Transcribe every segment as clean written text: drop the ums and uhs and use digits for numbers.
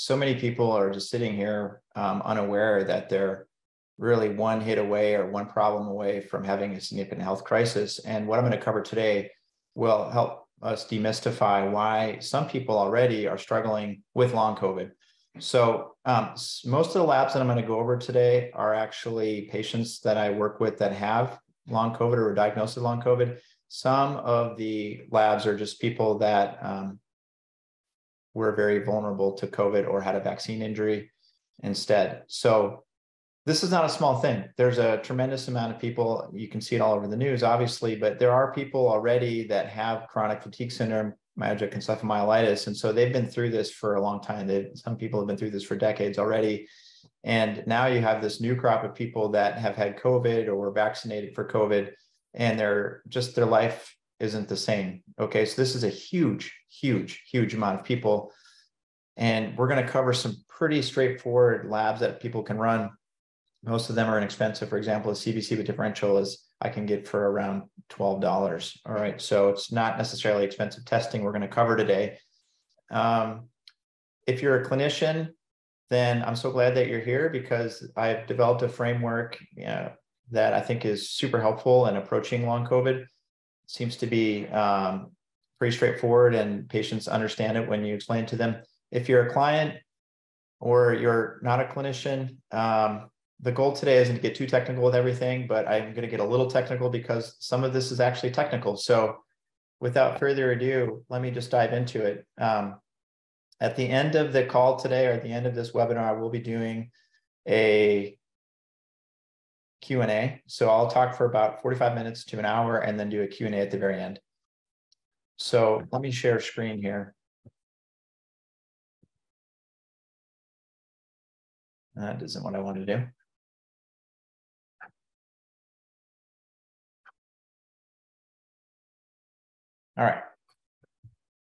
so many people are just sitting here unaware that they're really one hit away or one problem away from having a significant health crisis. And what I'm going to cover today will help us demystify why some people already are struggling with long COVID. So most of the labs that I'm going to go over today are actually patients that I work with that have long COVID or were diagnosed with long COVID. Some of the labs are just people that were very vulnerable to COVID or had a vaccine injury instead. So this is not a small thing. There's a tremendous amount of people, you can see it all over the news, obviously, but there are people already that have chronic fatigue syndrome, myalgic encephalomyelitis. And so they've been through this for a long time. Some people have been through this for decades already. And now you have this new crop of people that have had COVID or were vaccinated for COVID, and their life isn't the same. Okay, so this is a huge, huge, huge amount of people. And we're going to cover some pretty straightforward labs that people can run. Most of them are inexpensive. For example, a CBC with differential is I can get for around $12. All right, so it's not necessarily expensive testing we're going to cover today. If you're a clinician, then I'm so glad that you're here, because I've developed a framework that I think is super helpful in approaching long COVID. It seems to be pretty straightforward, and patients understand it when you explain it to them. If you're a client or you're not a clinician, the goal today isn't to get too technical with everything, but I'm going to get a little technical because some of this is actually technical. So without further ado, let me just dive into it. At the end of the call today, or at the end of this webinar, we'll be doing a Q&A. So I'll talk for about 45 minutes to an hour and then do a Q&A at the very end. So let me share screen here. That isn't what I want to do. All right.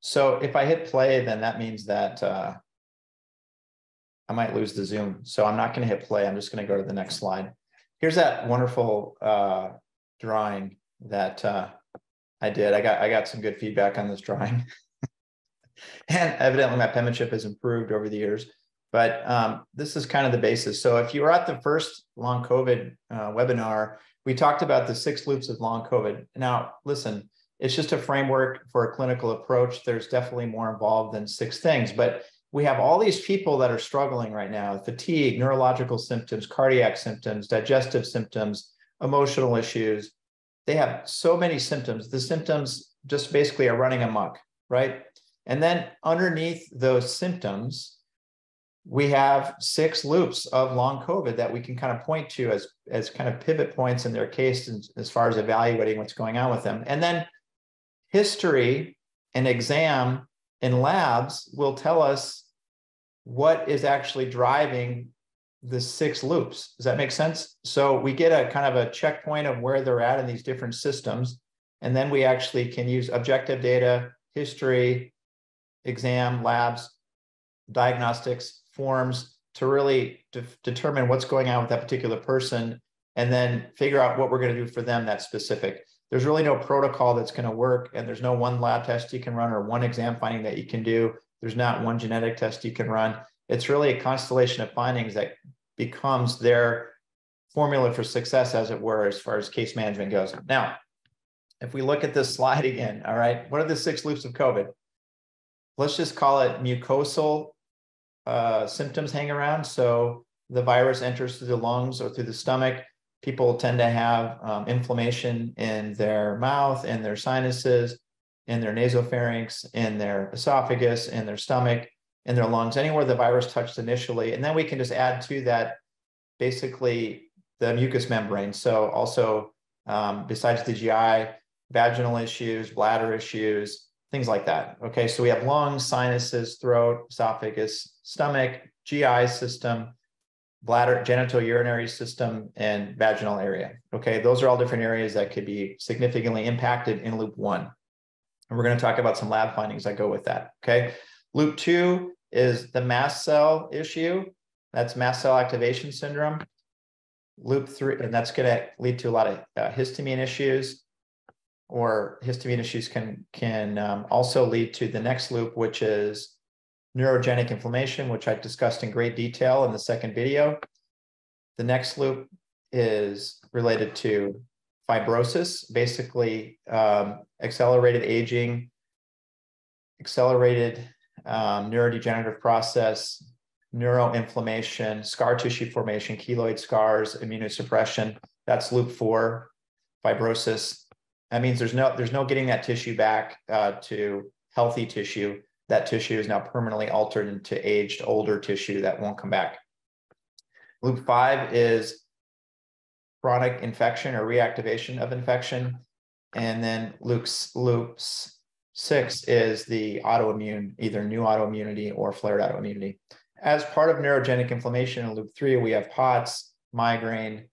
So if I hit play, then that means that I might lose the Zoom. So I'm not going to hit play. I'm just going to go to the next slide. Here's that wonderful drawing that I did. I got some good feedback on this drawing. And evidently my penmanship has improved over the years. But this is kind of the basis. So if you were at the first long COVID webinar, we talked about the 6 loops of long COVID. Now, listen, it's just a framework for a clinical approach. There's definitely more involved than 6 things, but we have all these people that are struggling right now: fatigue, neurological symptoms, cardiac symptoms, digestive symptoms, emotional issues. They have so many symptoms. The symptoms just basically are running amok, right? And then underneath those symptoms, we have 6 loops of long COVID that we can kind of point to as kind of pivot points in their case as far as evaluating what's going on with them. And then history and exam and labs will tell us what is actually driving the 6 loops. Does that make sense? So we get a kind of a checkpoint of where they're at in these different systems. And then we actually can use objective data, history, exam, labs, diagnostics, forms to really determine what's going on with that particular person, and then figure out what we're going to do for them that's specific. There's really no protocol that's going to work, and there's no one lab test you can run or one exam finding that you can do. There's not one genetic test you can run. It's really a constellation of findings that becomes their formula for success, as it were, as far as case management goes. Now, if we look at this slide again, all right, what are the 6 loops of COVID? Let's just call it mucosal symptoms hang around. So the virus enters through the lungs or through the stomach. People tend to have inflammation in their mouth, in their sinuses, in their nasopharynx, in their esophagus, in their stomach, in their lungs, anywhere the virus touched initially. And then we can just add to that basically the mucous membrane. So also besides the GI, vaginal issues, bladder issues, things like that. Okay, so we have lungs, sinuses, throat, esophagus, stomach, GI system, bladder, genitourinary system, and vaginal area. Okay, those are all different areas that could be significantly impacted in loop 1. And we're going to talk about some lab findings that go with that. Okay, loop 2 is the mast cell issue. That's mast cell activation syndrome. Loop 3, and that's going to lead to a lot of histamine issues, or histamine issues can also lead to the next loop, which is neurogenic inflammation, which I discussed in great detail in the second video. The next loop is related to fibrosis, basically accelerated aging, accelerated neurodegenerative process, neuroinflammation, scar tissue formation, keloid scars, immunosuppression. That's loop 4, fibrosis. That means there's no getting that tissue back to healthy tissue. That tissue is now permanently altered into aged, older tissue that won't come back. Loop 5 is chronic infection or reactivation of infection. And then loop 6 is the autoimmune, either new autoimmunity or flared autoimmunity. As part of neurogenic inflammation in loop 3, we have POTS, migraine,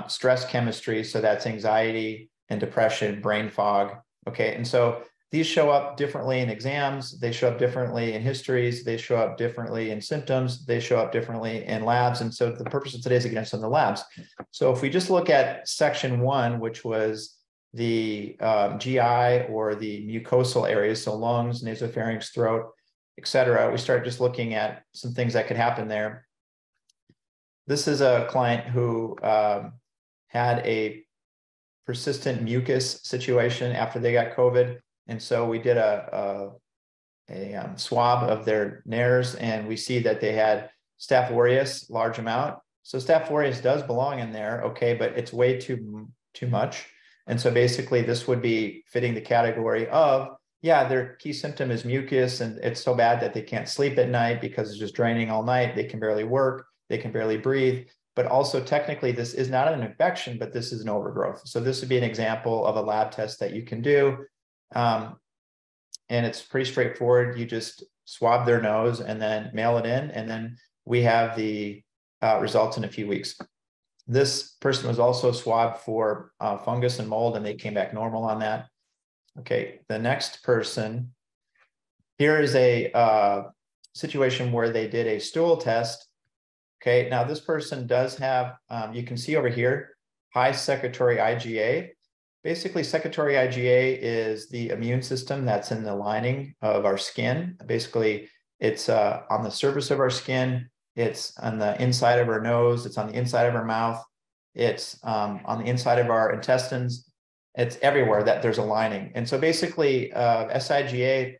stress chemistry. So that's anxiety and depression, brain fog. Okay. And so these show up differently in exams. They show up differently in histories. They show up differently in symptoms. They show up differently in labs. And so the purpose of today is to get into the labs. So if we just look at section 1, which was the GI or the mucosal areas, so lungs, nasopharynx, throat, etc., we start just looking at some things that could happen there. This is a client who had a persistent mucus situation after they got COVID. And so we did a swab of their nares, and we see that they had Staph aureus, large amount. So Staph aureus does belong in there, okay, but it's way too much. And so basically this would be fitting the category of, yeah, their key symptom is mucus, and it's so bad that they can't sleep at night because it's just draining all night. They can barely work, they can barely breathe. But also technically this is not an infection, but this is an overgrowth. So this would be an example of a lab test that you can do. And it's pretty straightforward. You just swab their nose and then mail it in, and then we have the results in a few weeks. This person was also swabbed for fungus and mold, and they came back normal on that. Okay, the next person, here is a situation where they did a stool test. Okay, now this person does have, you can see over here, high secretory IgA. Basically, secretory IgA is the immune system that's in the lining of our skin. Basically, it's on the surface of our skin. It's on the inside of our nose. It's on the inside of our mouth. It's on the inside of our intestines. It's everywhere that there's a lining. And so basically, SIgA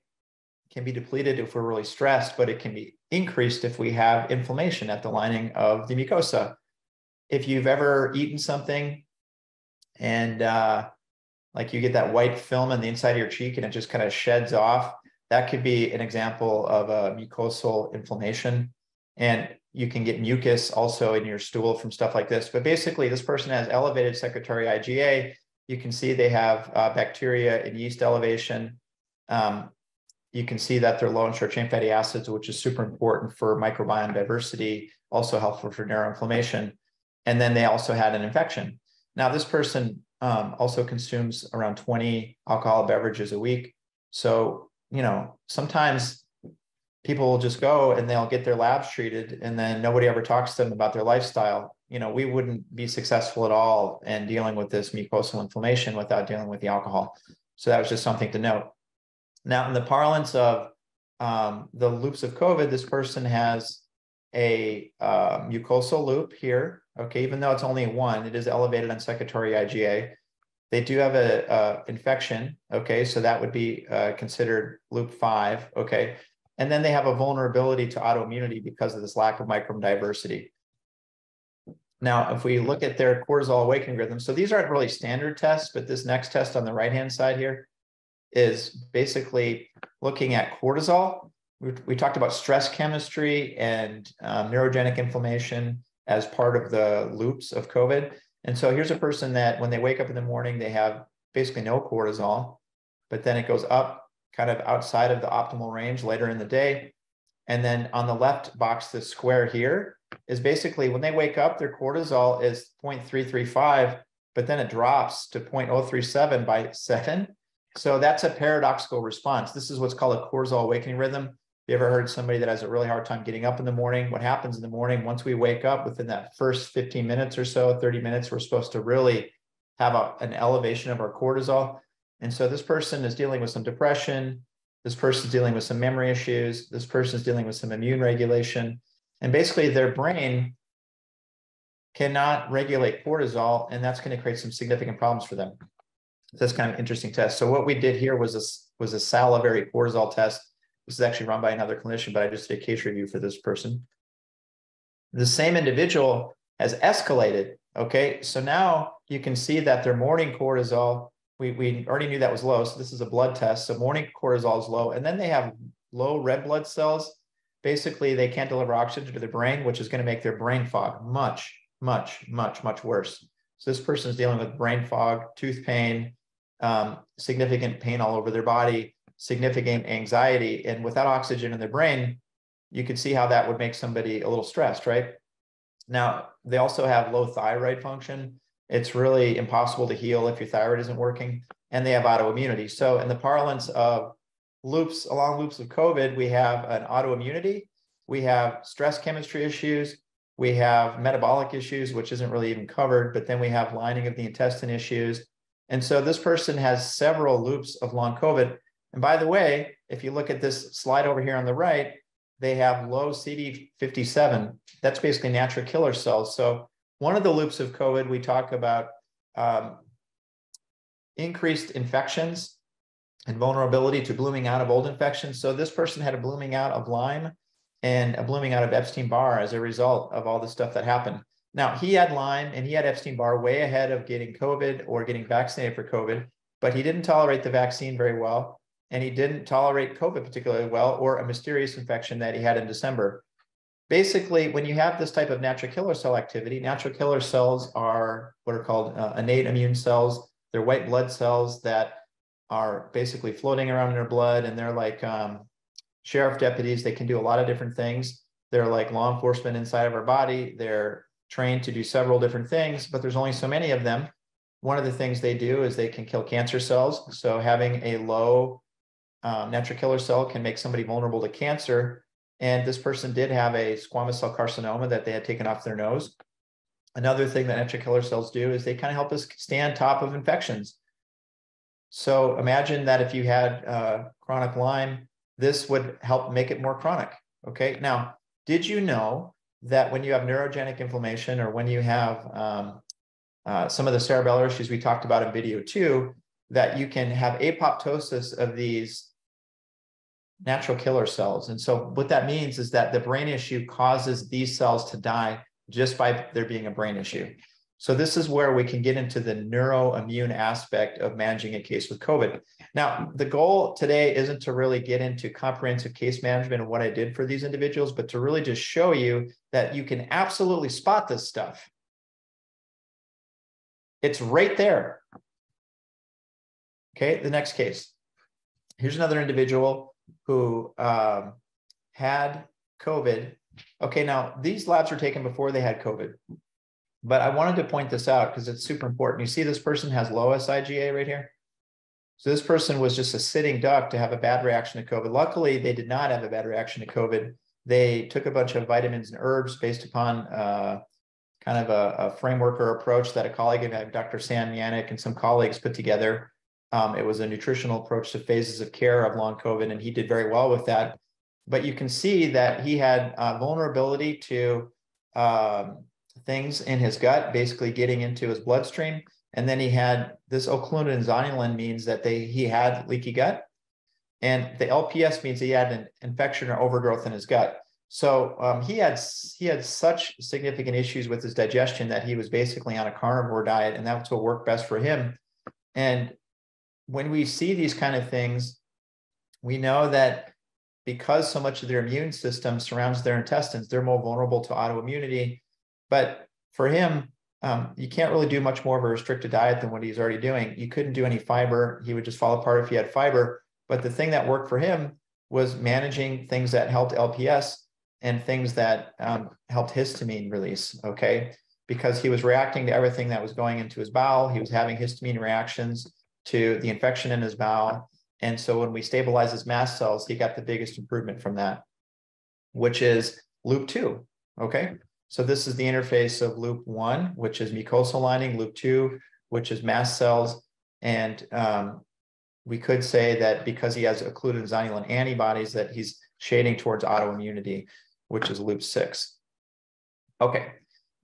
can be depleted if we're really stressed, but it can be increased if we have inflammation at the lining of the mucosa. If you've ever eaten something and like you get that white film on the inside of your cheek and it just kind of sheds off, that could be an example of a mucosal inflammation. And you can get mucus also in your stool from stuff like this. But basically, this person has elevated secretory IgA. You can see they have bacteria and yeast elevation. You can see that they're low in short-chain fatty acids, which is super important for microbiome diversity, also helpful for neuroinflammation. And then they also had an infection. Now, this person also consumes around 20 alcohol beverages a week. So, you know, sometimes people will just go and they'll get their labs treated and then nobody ever talks to them about their lifestyle. You know, we wouldn't be successful at all in dealing with this mucosal inflammation without dealing with the alcohol. So that was just something to note. Now, in the parlance of the loops of COVID, this person has a mucosal loop here. Okay, even though it's only one, it is elevated on secretory IgA. They do have a infection. Okay, so that would be considered loop 5. Okay, and then they have a vulnerability to autoimmunity because of this lack of microbiome diversity. Now, if we look at their cortisol awakening rhythm, so these aren't really standard tests, but this next test on the right-hand side here is basically looking at cortisol. We talked about stress chemistry and neurogenic inflammation as part of the loops of COVID. And so here's a person that when they wake up in the morning, they have basically no cortisol, but then it goes up kind of outside of the optimal range later in the day. And then on the left box, this square here is basically when they wake up, their cortisol is 0.335, but then it drops to 0.037 by 7. So that's a paradoxical response. This is what's called a cortisol awakening rhythm. You ever heard somebody that has a really hard time getting up in the morning? What happens in the morning, once we wake up, within that first 15 minutes or so, 30 minutes, we're supposed to really have an elevation of our cortisol. And so this person is dealing with some depression, This person's dealing with some memory issues. This person's dealing with some immune regulation. And basically their brain cannot regulate cortisol, and that's going to create some significant problems for them. That's kind of an interesting test. So what we did here was a salivary cortisol test. This is actually run by another clinician, but I just did a case review for this person. The same individual has escalated. Okay, so now you can see that their morning cortisol, we already knew that was low. So this is a blood test. So morning cortisol is low. And then they have low red blood cells. Basically, they can't deliver oxygen to the brain, which is going to make their brain fog much worse. So this person is dealing with brain fog, tooth pain, significant pain all over their body, significant anxiety. And without oxygen in their brain, you could see how that would make somebody a little stressed, right? Now, they also have low thyroid function. It's really impossible to heal if your thyroid isn't working, and they have autoimmunity. So in the parlance of long loops of COVID, we have an autoimmunity, we have stress chemistry issues, we have metabolic issues, which isn't really even covered, but then we have lining of the intestine issues. And so this person has several loops of long COVID. And by the way, if you look at this slide over here on the right, they have low CD57. That's basically natural killer cells. So one of the loops of COVID, we talk about increased infections and vulnerability to blooming out of old infections. So this person had a blooming out of Lyme and a blooming out of Epstein-Barr as a result of all the stuff that happened. Now, he had Lyme and he had Epstein-Barr way ahead of getting COVID or getting vaccinated for COVID, but he didn't tolerate the vaccine very well, and he didn't tolerate COVID particularly well, or a mysterious infection that he had in December. Basically, when you have this type of natural killer cell activity, natural killer cells are what are called innate immune cells. They're white blood cells that are basically floating around in our blood, and they're like sheriff deputies. They can do a lot of different things. They're like law enforcement inside of our body. They're trained to do several different things, but there's only so many of them. One of the things they do is they can kill cancer cells. So having a low natural killer cell can make somebody vulnerable to cancer. And this person did have a squamous cell carcinoma that they had taken off their nose. Another thing that natural killer cells do is they kind of help us stay on top of infections. So imagine that if you had chronic Lyme, this would help make it more chronic. Okay. Now, did you know that when you have neurogenic inflammation, or when you have some of the cerebellar issues we talked about in video 2, that you can have apoptosis of these natural killer cells? And so what that means is that the brain issue causes these cells to die just by there being a brain issue. So this is where we can get into the neuroimmune aspect of managing a case with COVID. Now, the goal today isn't to really get into comprehensive case management and what I did for these individuals, but to really just show you that you can absolutely spot this stuff. It's right there. Okay, the next case. Here's another individual who had COVID. Okay, now these labs were taken before they had COVID, but I wanted to point this out because it's super important. You see this person has low SIGA right here. So this person was just a sitting duck to have a bad reaction to COVID. Luckily, they did not have a bad reaction to COVID. They took a bunch of vitamins and herbs based upon kind of a framework or approach that a colleague of Dr. Sam Yannick and some colleagues put together. It was a nutritional approach to phases of care of long COVID, and he did very well with that. But you can see that he had vulnerability to things in his gut, basically getting into his bloodstream. And then he had this occlusion and zonulin means that he had leaky gut. And the LPS means he had an infection or overgrowth in his gut. So he had such significant issues with his digestion that he was basically on a carnivore diet, and that's what worked best for him. And when we see these kind of things, we know that because so much of their immune system surrounds their intestines, they're more vulnerable to autoimmunity. But for him, you can't really do much more of a restricted diet than what he's already doing. You couldn't do any fiber. He would just fall apart if he had fiber. But the thing that worked for him was managing things that helped LPS and things that helped histamine release, okay? Because he was reacting to everything that was going into his bowel. He was having histamine reactions to the infection in his bowel. And so when we stabilize his mast cells, he got the biggest improvement from that, which is loop 2, okay? So this is the interface of loop 1, which is mucosal lining, loop 2, which is mast cells. And we could say that because he has occluded zonulin antibodies, that he's shading towards autoimmunity, which is loop 6. Okay,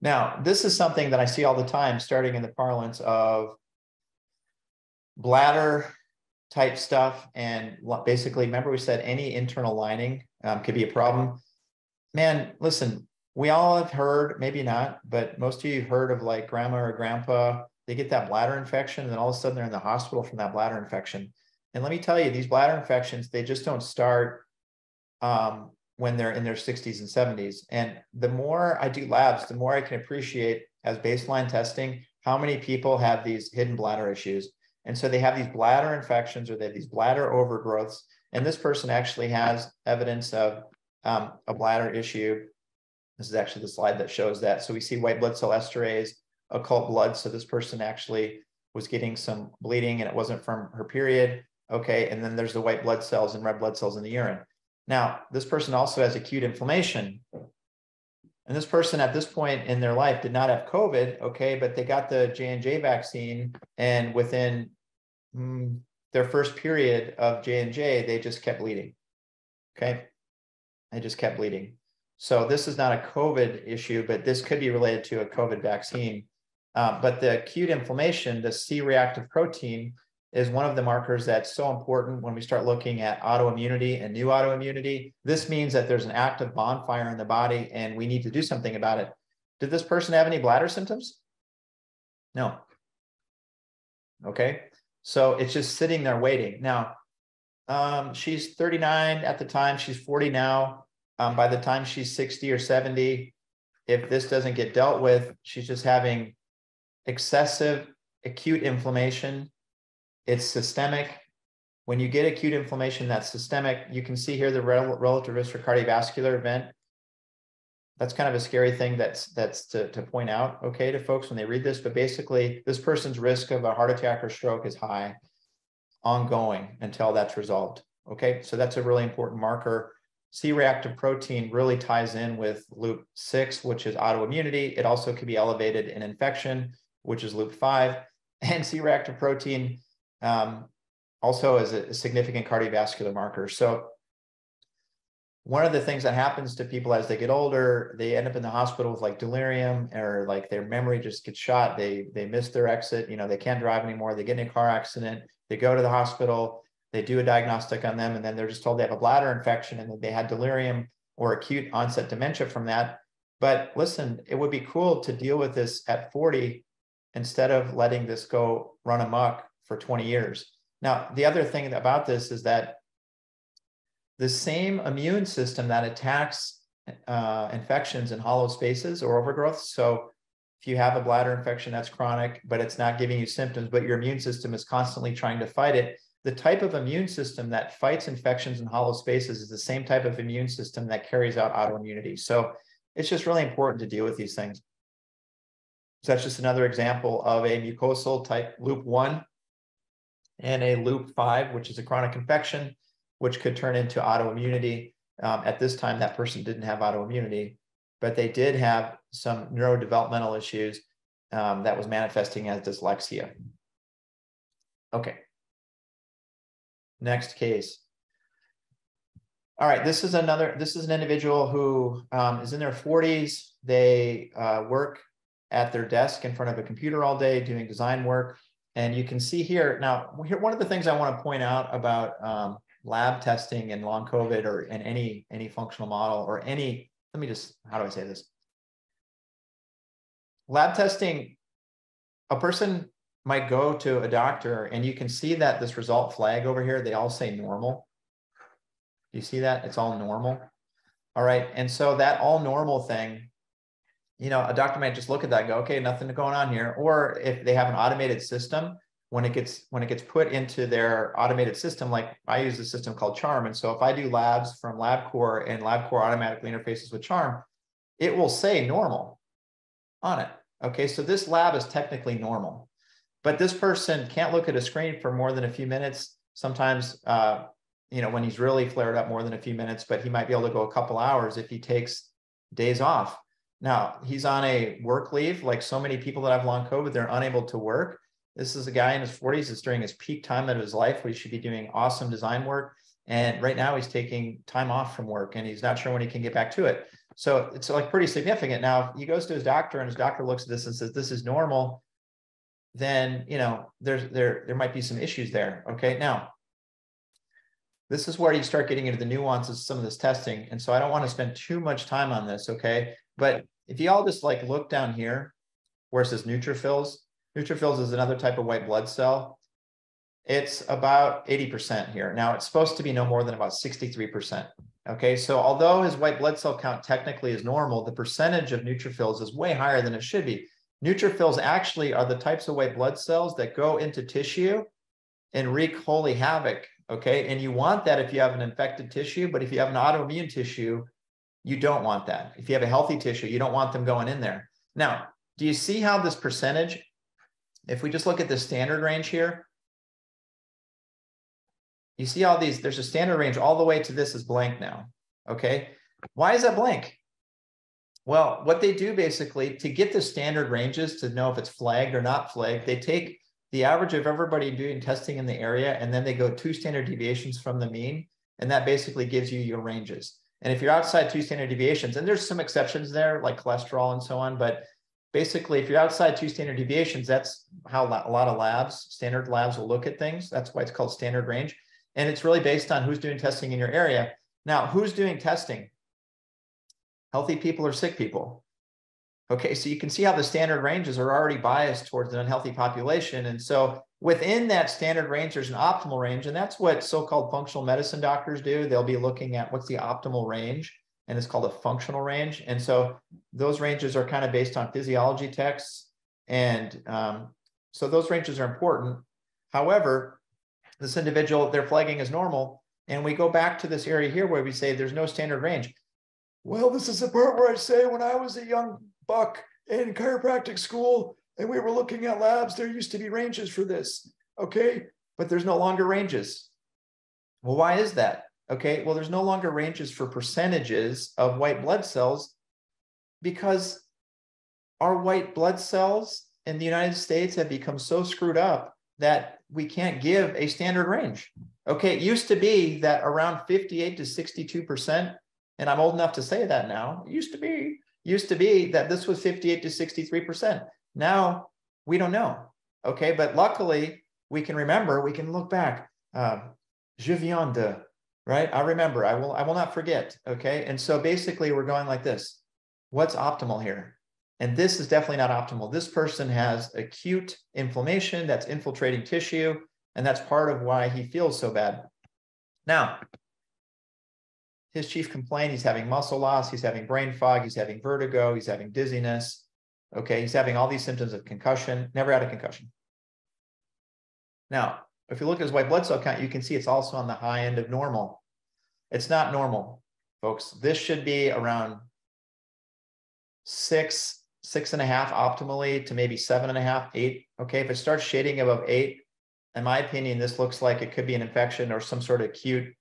now this is something that I see all the time, starting in the parlance of bladder type stuff. And basically, remember we said any internal lining could be a problem. Man, listen, we all have heard, maybe not, but most of you have heard of like grandma or grandpa, they get that bladder infection, and then all of a sudden they're in the hospital from that bladder infection. And let me tell you, these bladder infections, they just don't start when they're in their 60s and 70s. And the more I do labs, the more I can appreciate as baseline testing how many people have these hidden bladder issues. And so they have these bladder infections, or they have these bladder overgrowths. And this person actually has evidence of a bladder issue. This is actually the slide that shows that. So we see white blood cell esterase, occult blood. So this person actually was getting some bleeding, and it wasn't from her period. Okay, and then there's the white blood cells and red blood cells in the urine. Now, this person also has acute inflammation. And this person at this point in their life did not have COVID, okay, but they got the J&J vaccine, and within their first period of J&J, they just kept bleeding, okay? They just kept bleeding. So this is not a COVID issue, but this could be related to a COVID vaccine. But the acute inflammation, the C-reactive protein, is one of the markers that's so important when we start looking at autoimmunity and new autoimmunity. This means that there's an active bonfire in the body, and we need to do something about it. Did this person have any bladder symptoms? No. Okay, so it's just sitting there waiting. Now, she's 39 at the time, she's 40 now. By the time she's 60 or 70, if this doesn't get dealt with, she's just having excessive acute inflammation. It's systemic. When you get acute inflammation that's systemic, you can see here the relative risk for cardiovascular event. That's kind of a scary thing that's to point out, okay, to folks when they read this. But basically, this person's risk of a heart attack or stroke is high, ongoing until that's resolved. Okay, so that's a really important marker. C-reactive protein really ties in with loop 6, which is autoimmunity. It also could be elevated in infection, which is loop 5. And C-reactive protein also is a significant cardiovascular marker. So one of the things that happens to people as they get older, they end up in the hospital with like delirium, or like their memory just gets shot. They miss their exit, you know, they can't drive anymore. They get in a car accident, they go to the hospital, they do a diagnostic on them, and then they're just told they have a bladder infection and that they had delirium or acute onset dementia from that. But listen, it would be cool to deal with this at 40 instead of letting this go run amok for 20 years. Now, the other thing about this is that the same immune system that attacks infections in hollow spaces or overgrowths. So if you have a bladder infection that's chronic, but it's not giving you symptoms, but your immune system is constantly trying to fight it, the type of immune system that fights infections in hollow spaces is the same type of immune system that carries out autoimmunity. So it's just really important to deal with these things. So that's just another example of a mucosal type loop 1 and a loop 5, which is a chronic infection, which could turn into autoimmunity. At this time, that person didn't have autoimmunity, but they did have some neurodevelopmental issues that was manifesting as dyslexia. Okay. Next case. All right, this is an individual who is in their 40s. They work at their desk in front of a computer all day doing design work. And you can see here, now, one of the things I want to point out about lab testing in long COVID or in any functional model or any, let me just, how do I say this? Lab testing, a person might go to a doctor and you can see that this result flag over here, they all say normal. You see that? It's all normal. All right. And so that all normal thing, you know, a doctor might just look at that and go, okay, nothing going on here. Or if they have an automated system, when it gets put into their automated system, like I use a system called Charm. And so if I do labs from LabCorp and LabCorp automatically interfaces with Charm, it will say normal on it. Okay, so this lab is technically normal, but this person can't look at a screen for more than a few minutes. Sometimes, you know, when he's really flared up, more than a few minutes, but he might be able to go a couple hours if he takes days off. Now, he's on a work leave, like so many people that have long COVID, they're unable to work. This is a guy in his 40s. It's during his peak time of his life where he should be doing awesome design work. And right now he's taking time off from work and he's not sure when he can get back to it. So it's like pretty significant. Now, if he goes to his doctor and his doctor looks at this and says, this is normal, then, you know, there might be some issues there. Okay. Now, this is where you start getting into the nuances of some of this testing. And so I don't want to spend too much time on this. Okay. But if you all just like look down here where it says neutrophils, neutrophils is another type of white blood cell. It's about 80% here. Now it's supposed to be no more than about 63%. Okay, so although his white blood cell count technically is normal, the percentage of neutrophils is way higher than it should be. Neutrophils actually are the types of white blood cells that go into tissue and wreak holy havoc. Okay, and you want that if you have an infected tissue, but if you have an autoimmune tissue, you don't want that. If you have a healthy tissue, you don't want them going in there. Now, do you see how this percentage, if we just look at the standard range here, you see all these, there's a standard range all the way to this is blank now, okay? Why is that blank? Well, what they do basically to get the standard ranges to know if it's flagged or not flagged, they take the average of everybody doing testing in the area, and then they go 2 standard deviations from the mean, and that basically gives you your ranges. And if you're outside 2 standard deviations, and there's some exceptions there, like cholesterol and so on, but basically, if you're outside 2 standard deviations, that's how a lot of labs, standard labs will look at things. That's why it's called standard range. And it's really based on who's doing testing in your area. Now, who's doing testing? Healthy people or sick people? Okay, so you can see how the standard ranges are already biased towards an unhealthy population. And so within that standard range, there's an optimal range. And that's what so-called functional medicine doctors do. They'll be looking at what's the optimal range. And it's called a functional range. And so those ranges are kind of based on physiology texts. And so those ranges are important. However, this individual, they're flagging as normal. And we go back to this area here where we say there's no standard range. Well, this is the part where I say when I was a young buck in chiropractic school and we were looking at labs, there used to be ranges for this. Okay, but there's no longer ranges. Well, why is that? Okay, well, there's no longer ranges for percentages of white blood cells because our white blood cells in the United States have become so screwed up that we can't give a standard range. Okay, it used to be that around 58 to 62%, and I'm old enough to say that now, it used to be that this was 58 to 63%. Now, we don't know, okay? But luckily, we can remember, we can look back. Je viens de, right? I remember, I will not forget, okay? And so basically, we're going like this. What's optimal here? And this is definitely not optimal. This person has acute inflammation that's infiltrating tissue, and that's part of why he feels so bad. Now, his chief complaint, he's having muscle loss, he's having brain fog, he's having vertigo, he's having dizziness. Okay, he's having all these symptoms of concussion, never had a concussion. Now, if you look at his white blood cell count, you can see it's also on the high end of normal. It's not normal, folks. This should be around 6.5 optimally to maybe 7.5, 8. Okay, if it starts shading above 8, in my opinion, this looks like it could be an infection or some sort of acute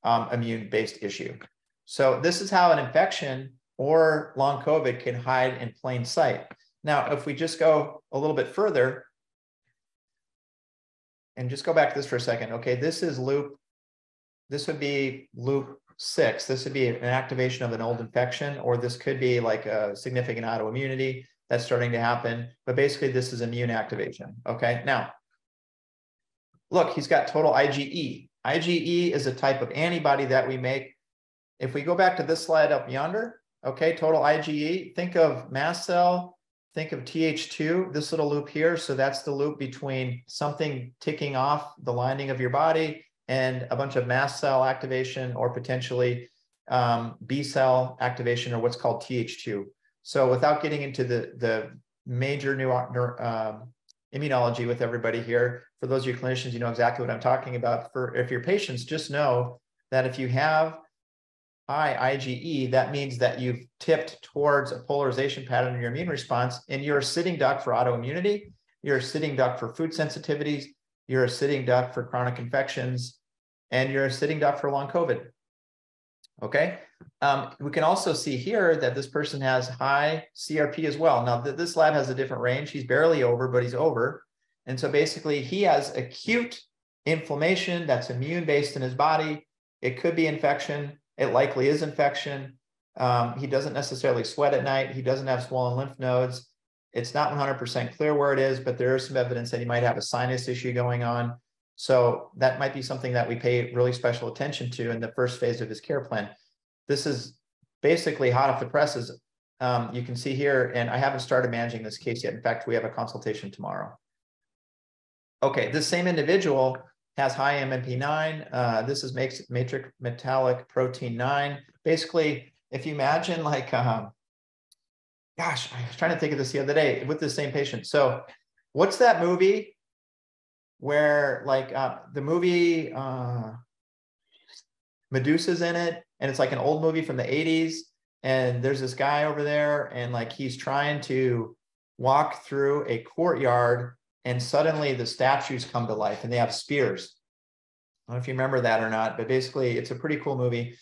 immune-based issue. So this is how an infection or long COVID can hide in plain sight. Now, if we just go a little bit further and just go back to this for a second. Okay, this is loop. This would be loop 6. This would be an activation of an old infection, or this could be like a significant autoimmunity that's starting to happen. But basically, this is immune activation. Okay, now, look, he's got total IgE. IgE is a type of antibody that we make. If we go back to this slide up yonder, okay, total IgE, think of mast cell, think of Th2, this little loop here. So that's the loop between something ticking off the lining of your body and a bunch of mast cell activation or potentially B cell activation or what's called Th2. So without getting into the major immunology with everybody here, for those of you clinicians, you know exactly what I'm talking about. If your patients, just know that if you have high IgE, that means that you've tipped towards a polarization pattern in your immune response, and you're a sitting duck for autoimmunity, you're a sitting duck for food sensitivities, you're a sitting duck for chronic infections, and you're a sitting duck for long COVID. Okay. We can also see here that this person has high CRP as well. Now, this lab has a different range. He's barely over, but he's over. And so basically he has acute inflammation that's immune-based in his body. It could be infection. It likely is infection. He doesn't necessarily sweat at night. He doesn't have swollen lymph nodes. It's not 100% clear where it is, but there is some evidence that he might have a sinus issue going on. So that might be something that we pay really special attention to in the first phase of his care plan. This is basically hot off the presses. You can see here, and I haven't started managing this case yet. In fact, we have a consultation tomorrow. Okay, this same individual has high MMP9. This is matrix metallic protein 9. Basically, if you imagine like, gosh, I was trying to think of this the other day with the same patient. So what's that movie where like the movie Medusa's in it, and it's like an old movie from the 80s, and there's this guy over there, and like he's trying to walk through a courtyard, and suddenly the statues come to life and they have spears. I don't know if you remember that or not, but basically it's a pretty cool movie.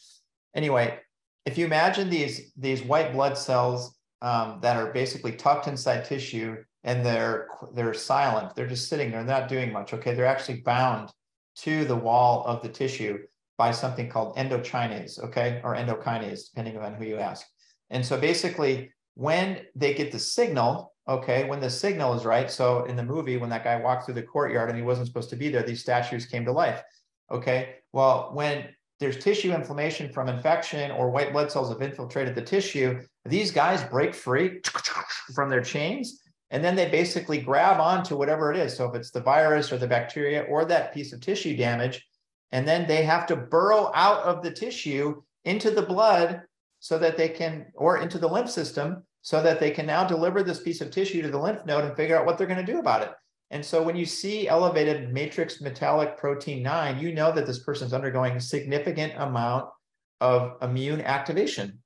Anyway, if you imagine these white blood cells that are basically tucked inside tissue, and they're silent, they're just sitting there, they're not doing much, okay? They're actually bound to the wall of the tissue by something called endochinase, okay? Or endokinase, depending on who you ask. And so basically, when they get the signal, okay, when the signal is right, so in the movie, when that guy walked through the courtyard and he wasn't supposed to be there, these statues came to life, okay? Well, when there's tissue inflammation from infection or white blood cells have infiltrated the tissue, these guys break free from their chains, and then they basically grab onto whatever it is. So if it's the virus or the bacteria or that piece of tissue damage, and then they have to burrow out of the tissue into the blood so that they can, or into the lymph system, so that they can now deliver this piece of tissue to the lymph node and figure out what they're going to do about it. And so when you see elevated matrix metallic protein 9, you know that this person's undergoing a significant amount of immune activation.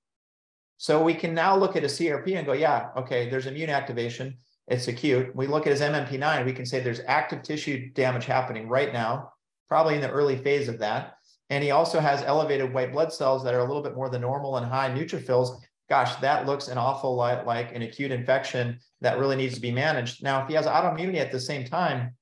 So we can now look at a CRP and go, yeah, okay, there's immune activation. It's acute. We look at his MMP9, we can say there's active tissue damage happening right now, probably in the early phase of that. And he also has elevated white blood cells that are a little bit more than normal and high neutrophils. Gosh, that looks an awful lot like an acute infection that really needs to be managed. Now, if he has autoimmunity at the same time,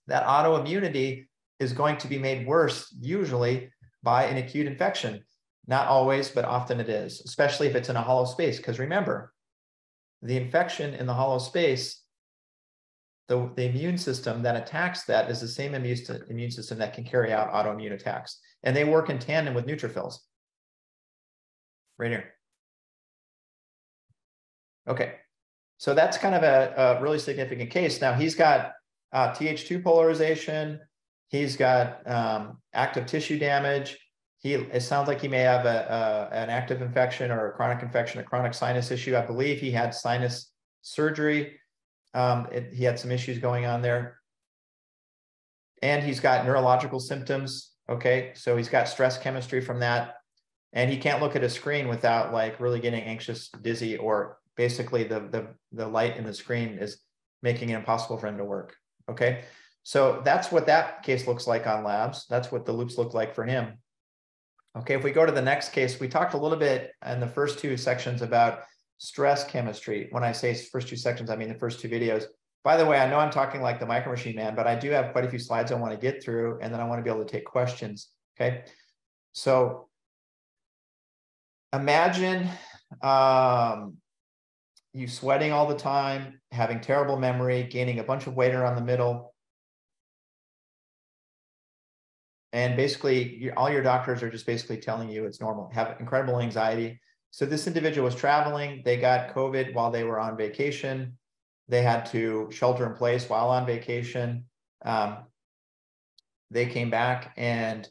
that autoimmunity is going to be made worse, usually by an acute infection. Not always, but often it is, especially if it's in a hollow space. Because remember, the infection in the hollow space, the immune system that attacks that is the same immune system that can carry out autoimmune attacks. And they work in tandem with neutrophils. Right here. Okay, so that's kind of a really significant case. Now he's got Th2 polarization. He's got active tissue damage. It sounds like he may have an active infection or a chronic infection, a chronic sinus issue. I believe he had sinus surgery. He had some issues going on there. And he's got neurological symptoms. Okay, so he's got stress chemistry from that. And he can't look at a screen without like really getting anxious, dizzy, or basically the light in the screen is making it impossible for him to work. Okay, so that's what that case looks like on labs. That's what the loops look like for him. Okay, if we go to the next case, we talked a little bit in the first two sections about stress chemistry. When I say first two sections, I mean the first two videos. By the way, I know I'm talking like the Micro Machine Man, but I do have quite a few slides I want to get through, and then I want to be able to take questions. Okay, so imagine you sweating all the time, having terrible memory, gaining a bunch of weight around the middle. And basically, all your doctors are just basically telling you it's normal, have incredible anxiety. So this individual was traveling. They got COVID while they were on vacation. They had to shelter in place while on vacation. They came back, and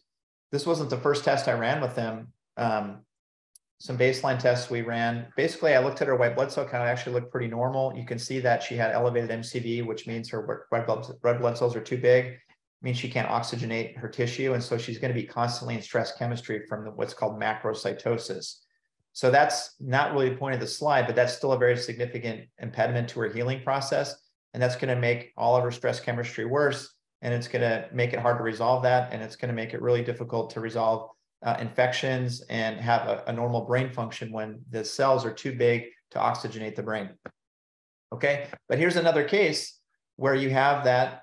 this wasn't the first test I ran with them. Some baseline tests we ran. Basically, I looked at her white blood cell count. It actually looked pretty normal. You can see that she had elevated MCV, which means her red blood cells are too big. It means she can't oxygenate her tissue. And so she's going to be constantly in stress chemistry from what's called macrocytosis. So that's not really the point of the slide, but that's still a very significant impediment to her healing process. And that's going to make all of her stress chemistry worse. And it's going to make it hard to resolve that. And it's going to make it really difficult to resolve infections and have a normal brain function when the cells are too big to oxygenate the brain. Okay, but here's another case where you have that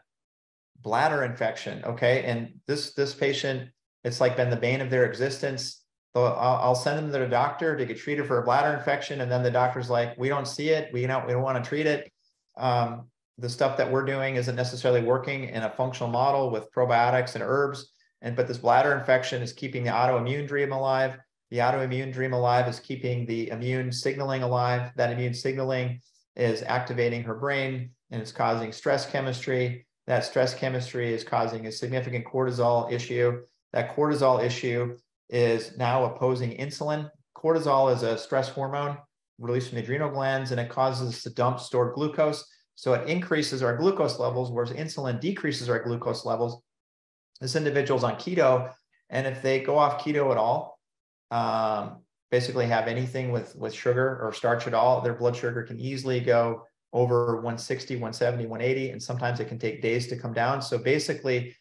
bladder infection, okay? And this patient, it's like been the bane of their existence. So I'll send them to their doctor to get treated for a bladder infection, and then the doctor's like, we don't see it, we don't want to treat it. The stuff that we're doing isn't necessarily working in a functional model with probiotics and herbs, but this bladder infection is keeping the autoimmune dream alive. The autoimmune dream alive is keeping the immune signaling alive. That immune signaling is activating her brain, and it's causing stress chemistry. That stress chemistry is causing a significant cortisol issue. That cortisol issue is now opposing insulin. Cortisol is a stress hormone released from the adrenal glands, and it causes us to dump stored glucose. So it increases our glucose levels, whereas insulin decreases our glucose levels. This individual's on keto, and if they go off keto at all, basically have anything with sugar or starch at all, their blood sugar can easily go over 160, 170, 180, and sometimes it can take days to come down. So basically,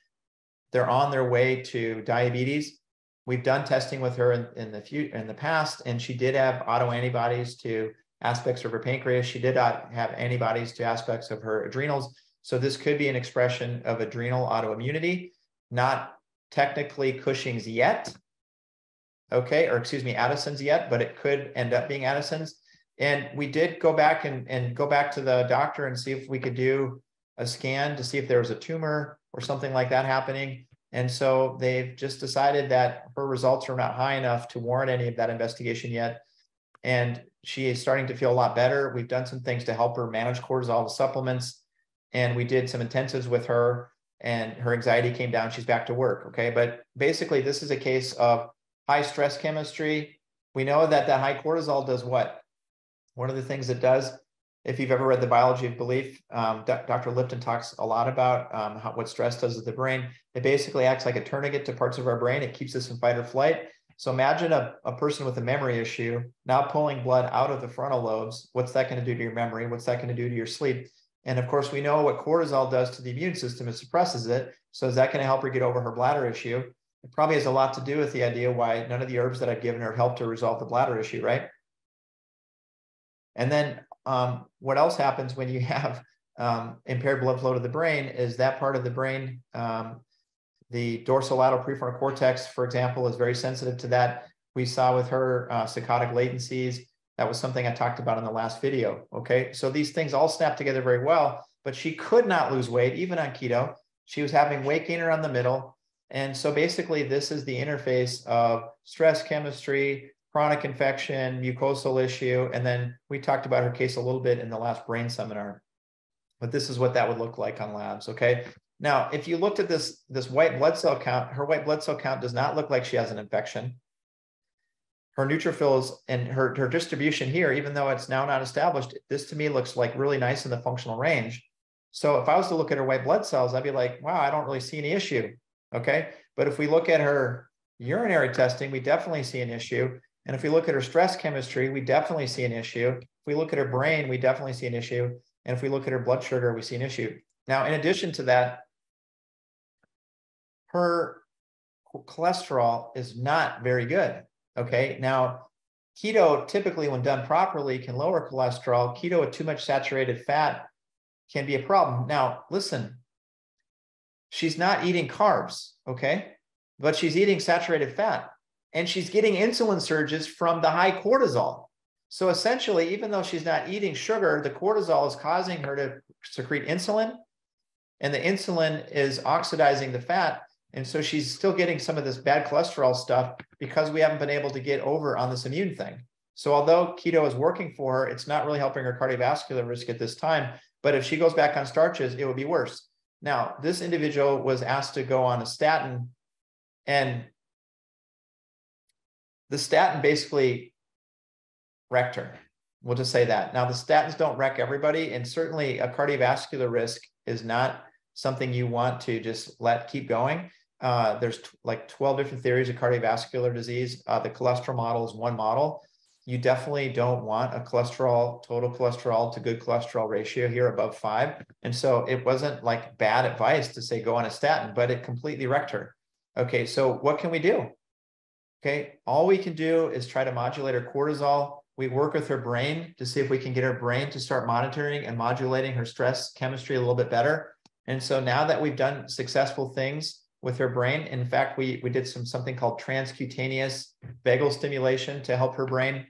they're on their way to diabetes. We've done testing with her in the past, and she did have autoantibodies to aspects of her pancreas. She did not have antibodies to aspects of her adrenals. So this could be an expression of adrenal autoimmunity, not technically Cushing's yet, okay, or excuse me, Addison's yet, but it could end up being Addison's. And we did go back and go back to the doctor and see if we could do a scan to see if there was a tumor or something like that happening. And so they've just decided that her results are not high enough to warrant any of that investigation yet. And she is starting to feel a lot better. We've done some things to help her manage cortisol with supplements. And we did some intensives with her, and her anxiety came down. She's back to work, okay? But basically, this is a case of high stress chemistry. We know that that high cortisol does what? One of the things it does, if you've ever read The Biology of Belief, Dr. Lipton talks a lot about what stress does to the brain. It basically acts like a tourniquet to parts of our brain. It keeps us in fight or flight. So imagine a person with a memory issue now pulling blood out of the frontal lobes. What's that going to do to your memory? What's that going to do to your sleep? And of course, we know what cortisol does to the immune system. It suppresses it. So is that going to help her get over her bladder issue? It probably has a lot to do with the idea why none of the herbs that I've given her helped her resolve the bladder issue, right? And then what else happens when you have impaired blood flow to the brain is that part of the brain, the dorsolateral prefrontal cortex, for example, is very sensitive to that. We saw with her saccadic latencies. That was something I talked about in the last video, okay? So these things all snap together very well, but she could not lose weight, even on keto. She was having weight gain around the middle. And so basically, this is the interface of stress chemistry, chronic infection, mucosal issue, and then we talked about her case a little bit in the last brain seminar. But this is what that would look like on labs, okay? Now, if you looked at this white blood cell count, her white blood cell count does not look like she has an infection. Her neutrophils and her distribution here, even though it's now not established, this to me looks like really nice in the functional range. So if I was to look at her white blood cells, I'd be like, wow, I don't really see any issue, okay? But if we look at her urinary testing, we definitely see an issue. And if we look at her stress chemistry, we definitely see an issue. If we look at her brain, we definitely see an issue. And if we look at her blood sugar, we see an issue. Now, in addition to that, her cholesterol is not very good, okay? Now, keto, typically when done properly, can lower cholesterol. Keto with too much saturated fat can be a problem. Now, listen, she's not eating carbs, okay? But she's eating saturated fat. And she's getting insulin surges from the high cortisol. So essentially, even though she's not eating sugar, the cortisol is causing her to secrete insulin, and the insulin is oxidizing the fat. And so she's still getting some of this bad cholesterol stuff because we haven't been able to get over on this immune thing. So although keto is working for her, it's not really helping her cardiovascular risk at this time. But if she goes back on starches, it would be worse. Now, this individual was asked to go on a statin, and the statin basically wrecked her. We'll just say that. Now, the statins don't wreck everybody, and certainly a cardiovascular risk is not something you want to just let keep going. There's like 12 different theories of cardiovascular disease. The cholesterol model is one model. You definitely don't want a total cholesterol to good cholesterol ratio here above 5. And so it wasn't like bad advice to say go on a statin, but it completely wrecked her. Okay, so what can we do? Okay, all we can do is try to modulate her cortisol. We work with her brain to see if we can get her brain to start monitoring and modulating her stress chemistry a little bit better. And so now that we've done successful things with her brain, in fact, we did something called transcutaneous vagal stimulation to help her brain.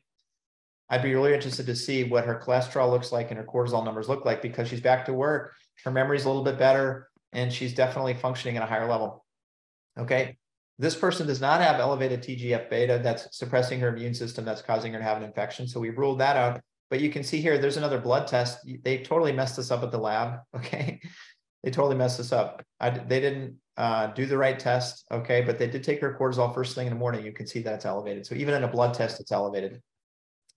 I'd be really interested to see what her cholesterol looks like and her cortisol numbers look like, because she's back to work, her memory's a little bit better, and she's definitely functioning at a higher level. Okay. This person does not have elevated TGF-beta that's suppressing her immune system, that's causing her to have an infection. So we ruled that out. But you can see here, there's another blood test. They totally messed us up at the lab. Okay. They totally messed us up. They didn't do the right test. Okay. But they did take her cortisol first thing in the morning. You can see that it's elevated. So even in a blood test, it's elevated.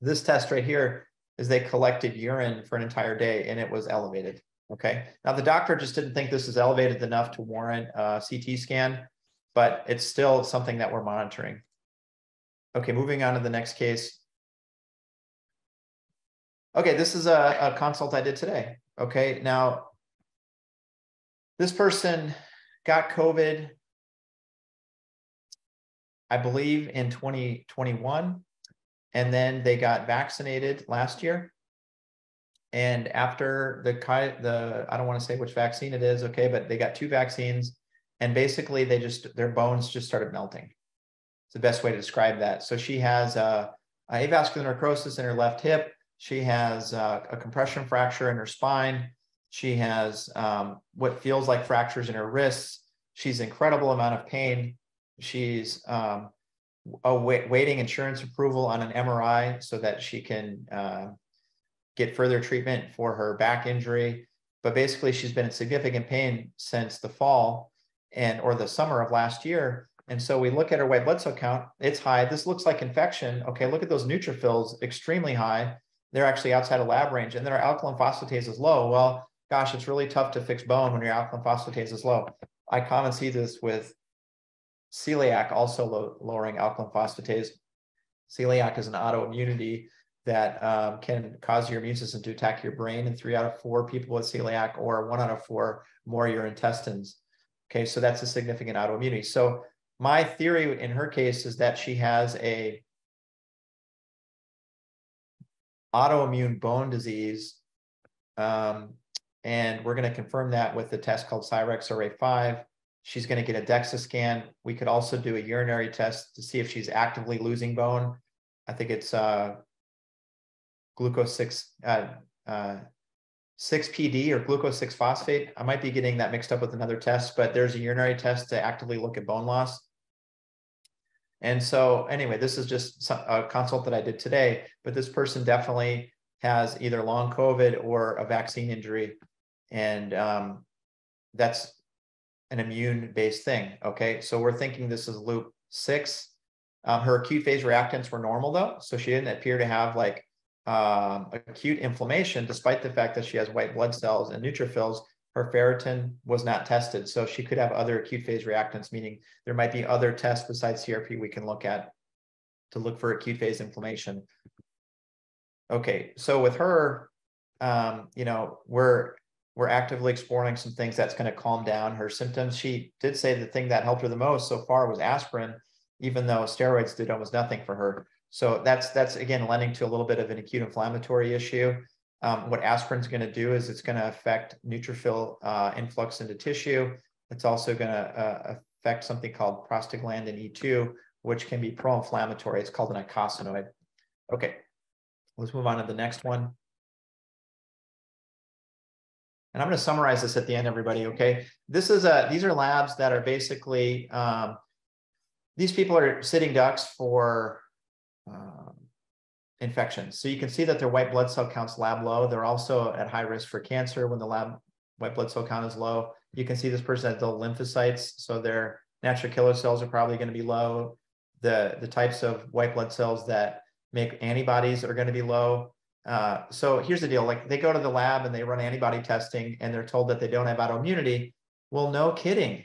This test right here is they collected urine for an entire day and it was elevated. Okay. Now the doctor just didn't think this is elevated enough to warrant a CT scan, but it's still something that we're monitoring. Okay, moving on to the next case. Okay, this is a consult I did today. Okay, now this person got COVID, I believe, in 2021, and then they got vaccinated last year. And after I don't want to say which vaccine it is, okay, but they got 2 vaccines. And basically, their bones just started melting. It's the best way to describe that. So she has avascular necrosis in her left hip. She has a compression fracture in her spine. She has what feels like fractures in her wrists. She's incredible amount of pain. She's awaiting insurance approval on an MRI so that she can get further treatment for her back injury. But basically, she's been in significant pain since the fall or the summer of last year. And so we look at her white blood cell count, it's high. This looks like infection. Okay, look at those neutrophils, extremely high. They're actually outside of lab range, and then our alkaline phosphatase is low. Well, gosh, it's really tough to fix bone when your alkaline phosphatase is low. I commonly see this with celiac also lowering alkaline phosphatase. Celiac is an autoimmunity that can cause your immune system to attack your brain, and 3 out of 4 people with celiac, or 1 out of 4 more your intestines. Okay, so that's a significant autoimmunity. So my theory in her case is that she has a autoimmune bone disease, and we're going to confirm that with the test called Cyrex-RA5. She's going to get a DEXA scan. We could also do a urinary test to see if she's actively losing bone. I think it's glucose 6-PD or glucose 6-phosphate. I might be getting that mixed up with another test, but there's a urinary test to actively look at bone loss. And so anyway, this is just a consult that I did today, but this person definitely has either long COVID or a vaccine injury. And that's an immune-based thing, okay? So we're thinking this is loop 6. Her acute phase reactants were normal though, so she didn't appear to have like acute inflammation, despite the fact that she has white blood cells and neutrophils. Her ferritin was not tested, so she could have other acute phase reactants, meaning there might be other tests besides CRP we can look at to look for acute phase inflammation. Okay, so with her, you know, we're actively exploring some things that's going to calm down her symptoms. She did say the thing that helped her the most so far was aspirin, even though steroids did almost nothing for her. So that's again lending to a little bit of an acute inflammatory issue. What aspirin is going to do is it's going to affect neutrophil influx into tissue. It's also going to affect something called prostaglandin E2, which can be pro-inflammatory. It's called an eicosanoid. Okay, let's move on to the next one. And I'm going to summarize this at the end, everybody. Okay, these are labs that are basically these people are sitting ducks for infections. So you can see that their white blood cell count's lab low. They're also at high risk for cancer when the lab white blood cell count is low. You can see this person has low lymphocytes, so their natural killer cells are probably going to be low. The types of white blood cells that make antibodies are going to be low. So here's the deal, like they go to the lab and they run antibody testing and they're told that they don't have autoimmunity. Well, no kidding.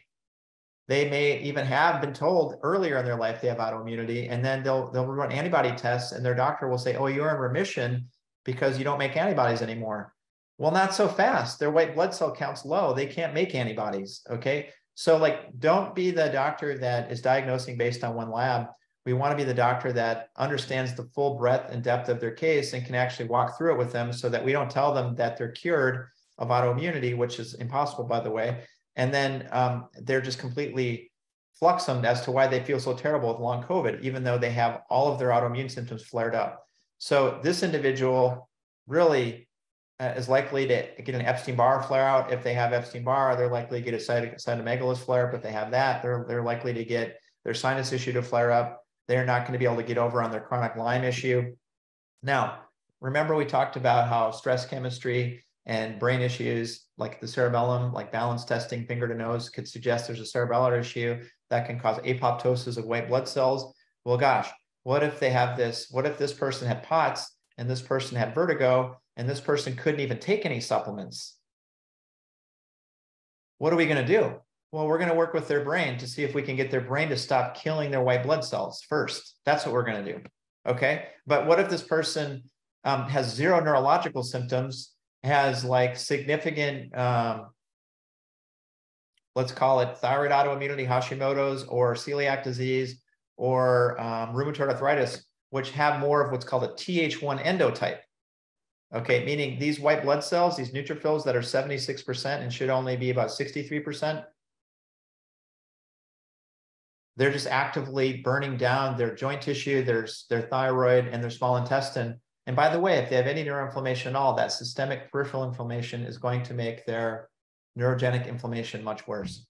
They may even have been told earlier in their life they have autoimmunity, and then they'll run antibody tests and their doctor will say, oh, you're in remission because you don't make antibodies anymore. Well, not so fast. Their white blood cell count's low. They can't make antibodies, okay? So like, don't be the doctor that is diagnosing based on one lab. We want to be the doctor that understands the full breadth and depth of their case and can actually walk through it with them so that we don't tell them that they're cured of autoimmunity, which is impossible, by the way. And then they're just completely fluxumed as to why they feel so terrible with long COVID, even though they have all of their autoimmune symptoms flared up. So this individual really is likely to get an Epstein-Barr flare out. If they have Epstein-Barr, they're likely to get a cytomegalosis flare up. If they have that, they're likely to get their sinus issue to flare up. They're not going to be able to get over on their chronic Lyme issue. Now, remember we talked about how stress chemistry and brain issues like the cerebellum, like balance testing, finger to nose, could suggest there's a cerebellar issue that can cause apoptosis of white blood cells. Well, gosh, what if they have this? What if this person had POTS and this person had vertigo and this person couldn't even take any supplements? What are we going to do? Well, we're going to work with their brain to see if we can get their brain to stop killing their white blood cells first. That's what we're going to do. Okay. But what if this person has zero neurological symptoms, has like significant, let's call it thyroid autoimmunity, Hashimoto's, or celiac disease, or rheumatoid arthritis, which have more of what's called a Th1 endotype. Okay, meaning these white blood cells, these neutrophils that are 76% and should only be about 63%, they're just actively burning down their joint tissue, their thyroid, and their small intestine. And by the way, if they have any neuroinflammation at all, that systemic peripheral inflammation is going to make their neurogenic inflammation much worse.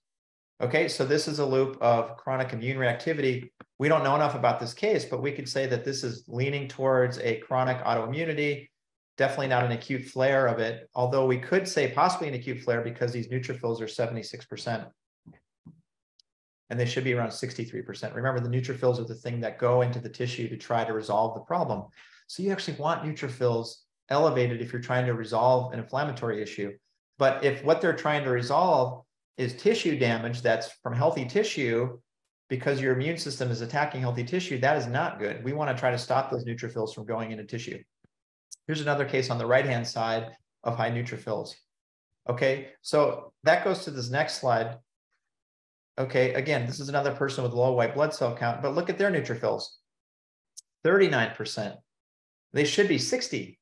Okay, so this is a loop of chronic immune reactivity. We don't know enough about this case, but we could say that this is leaning towards a chronic autoimmunity, definitely not an acute flare of it, although we could say possibly an acute flare because these neutrophils are 76%. And they should be around 63%. Remember, the neutrophils are the thing that go into the tissue to try to resolve the problem. So you actually want neutrophils elevated if you're trying to resolve an inflammatory issue. But if what they're trying to resolve is tissue damage that's from healthy tissue because your immune system is attacking healthy tissue, that is not good. We want to try to stop those neutrophils from going into tissue. Here's another case on the right-hand side of high neutrophils. Okay, so that goes to this next slide. Okay, again, this is another person with low white blood cell count, but look at their neutrophils, 39%. They should be 60.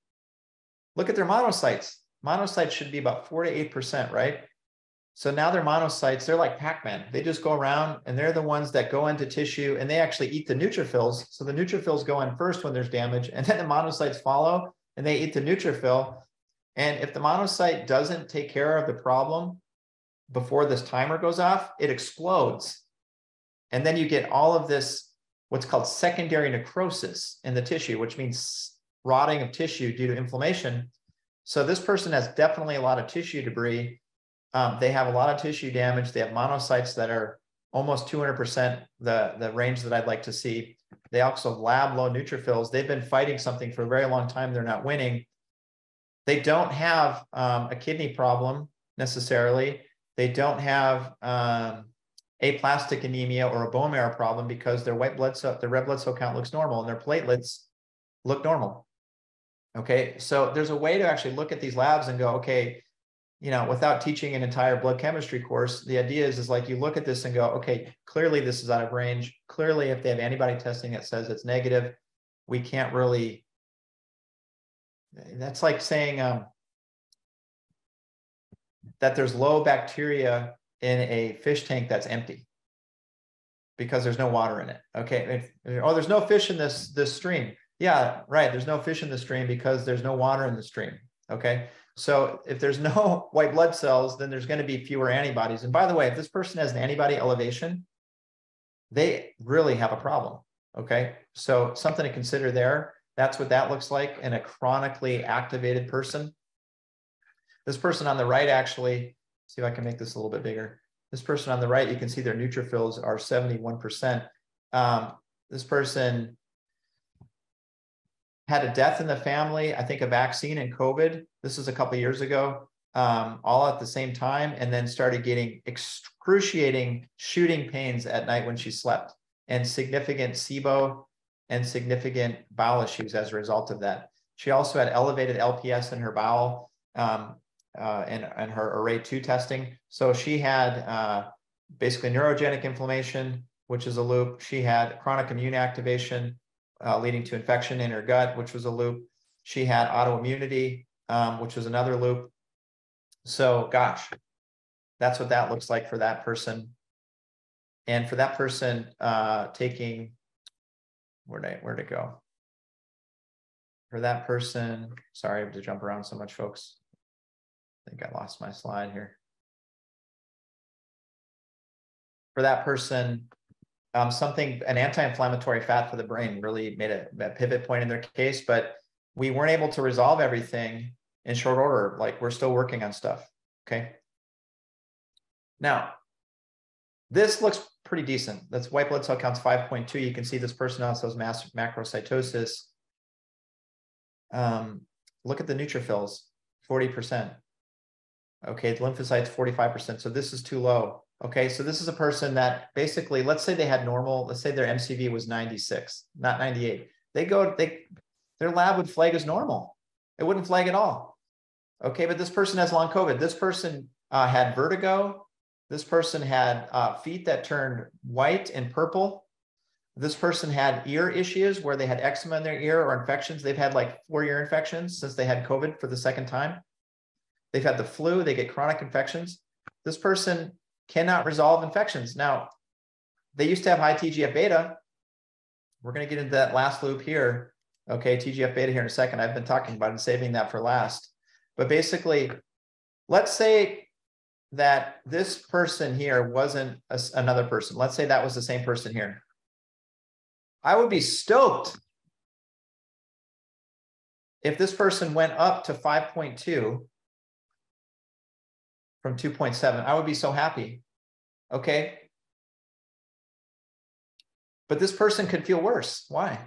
Look at their monocytes. Monocytes should be about 4 to 8%, right? So now their monocytes, they're like Pac-Man. They just go around and they're the ones that go into tissue and they actually eat the neutrophils. So the neutrophils go in first when there's damage and then the monocytes follow and they eat the neutrophil. And if the monocyte doesn't take care of the problem before this timer goes off, it explodes. And then you get all of this, what's called secondary necrosis in the tissue, which means rotting of tissue due to inflammation. So this person has definitely a lot of tissue debris. They have a lot of tissue damage. They have monocytes that are almost 200%, the range that I'd like to see. They also have lab low neutrophils. They've been fighting something for a very long time. They're not winning. They don't have a kidney problem necessarily. They don't have aplastic anemia or a bone marrow problem because their white blood cell, their red blood cell count looks normal and their platelets look normal. Okay, so there's a way to actually look at these labs and go, okay, you know, without teaching an entire blood chemistry course, the idea is like you look at this and go, okay, clearly this is out of range. Clearly, if they have antibody testing that says it's negative, we can't really, that's like saying that there's low bacteria in a fish tank that's empty because there's no water in it. Okay, oh, there's no fish in this stream. Yeah, right, there's no fish in the stream because there's no water in the stream. Okay, so if there's no white blood cells, then there's going to be fewer antibodies. And by the way, if this person has an antibody elevation, they really have a problem. Okay, so something to consider there. That's what that looks like in a chronically activated person. This person on the right, actually, see if I can make this a little bit bigger. This person on the right, you can see their neutrophils are 71%. This person had a death in the family, I think a vaccine and COVID. This is a couple of years ago, all at the same time, and then started getting excruciating shooting pains at night when she slept and significant SIBO and significant bowel issues as a result of that. She also had elevated LPS in her bowel and her array 2 testing. So she had basically neurogenic inflammation, which is a loop. She had chronic immune activation leading to infection in her gut, which was a loop. She had autoimmunity, which was another loop. So gosh, that's what that looks like for that person. And for that person taking, where'd it go? For that person, sorry, I have to jump around so much, folks. I think I lost my slide here. For that person, an anti-inflammatory fat for the brain really made a pivot point in their case, but we weren't able to resolve everything in short order. Like, we're still working on stuff, okay? Now, this looks pretty decent. That's white blood cell counts 5.2. You can see this person also has macrocytosis. Look at the neutrophils, 40%. Okay, the lymphocytes, 45%. So this is too low. Okay, so this is a person that basically, let's say they had normal, let's say their MCV was 96, not 98. Their lab would flag as normal. It wouldn't flag at all. Okay, but this person has long COVID. This person had vertigo. This person had feet that turned white and purple. This person had ear issues where they had eczema in their ear or infections. They've had like 4 ear infections since they had COVID for the second time. They've had the flu. They get chronic infections. This person cannot resolve infections. Now, they used to have high TGF-beta. We're going to get into that last loop here. Okay, TGF-beta here in a second. I've been talking about it and saving that for last. But basically, let's say that this person here wasn't another person. Let's say that was the same person here. I would be stoked if this person went up to 5.2 from 2.7. I would be so happy. Okay. But this person could feel worse. Why?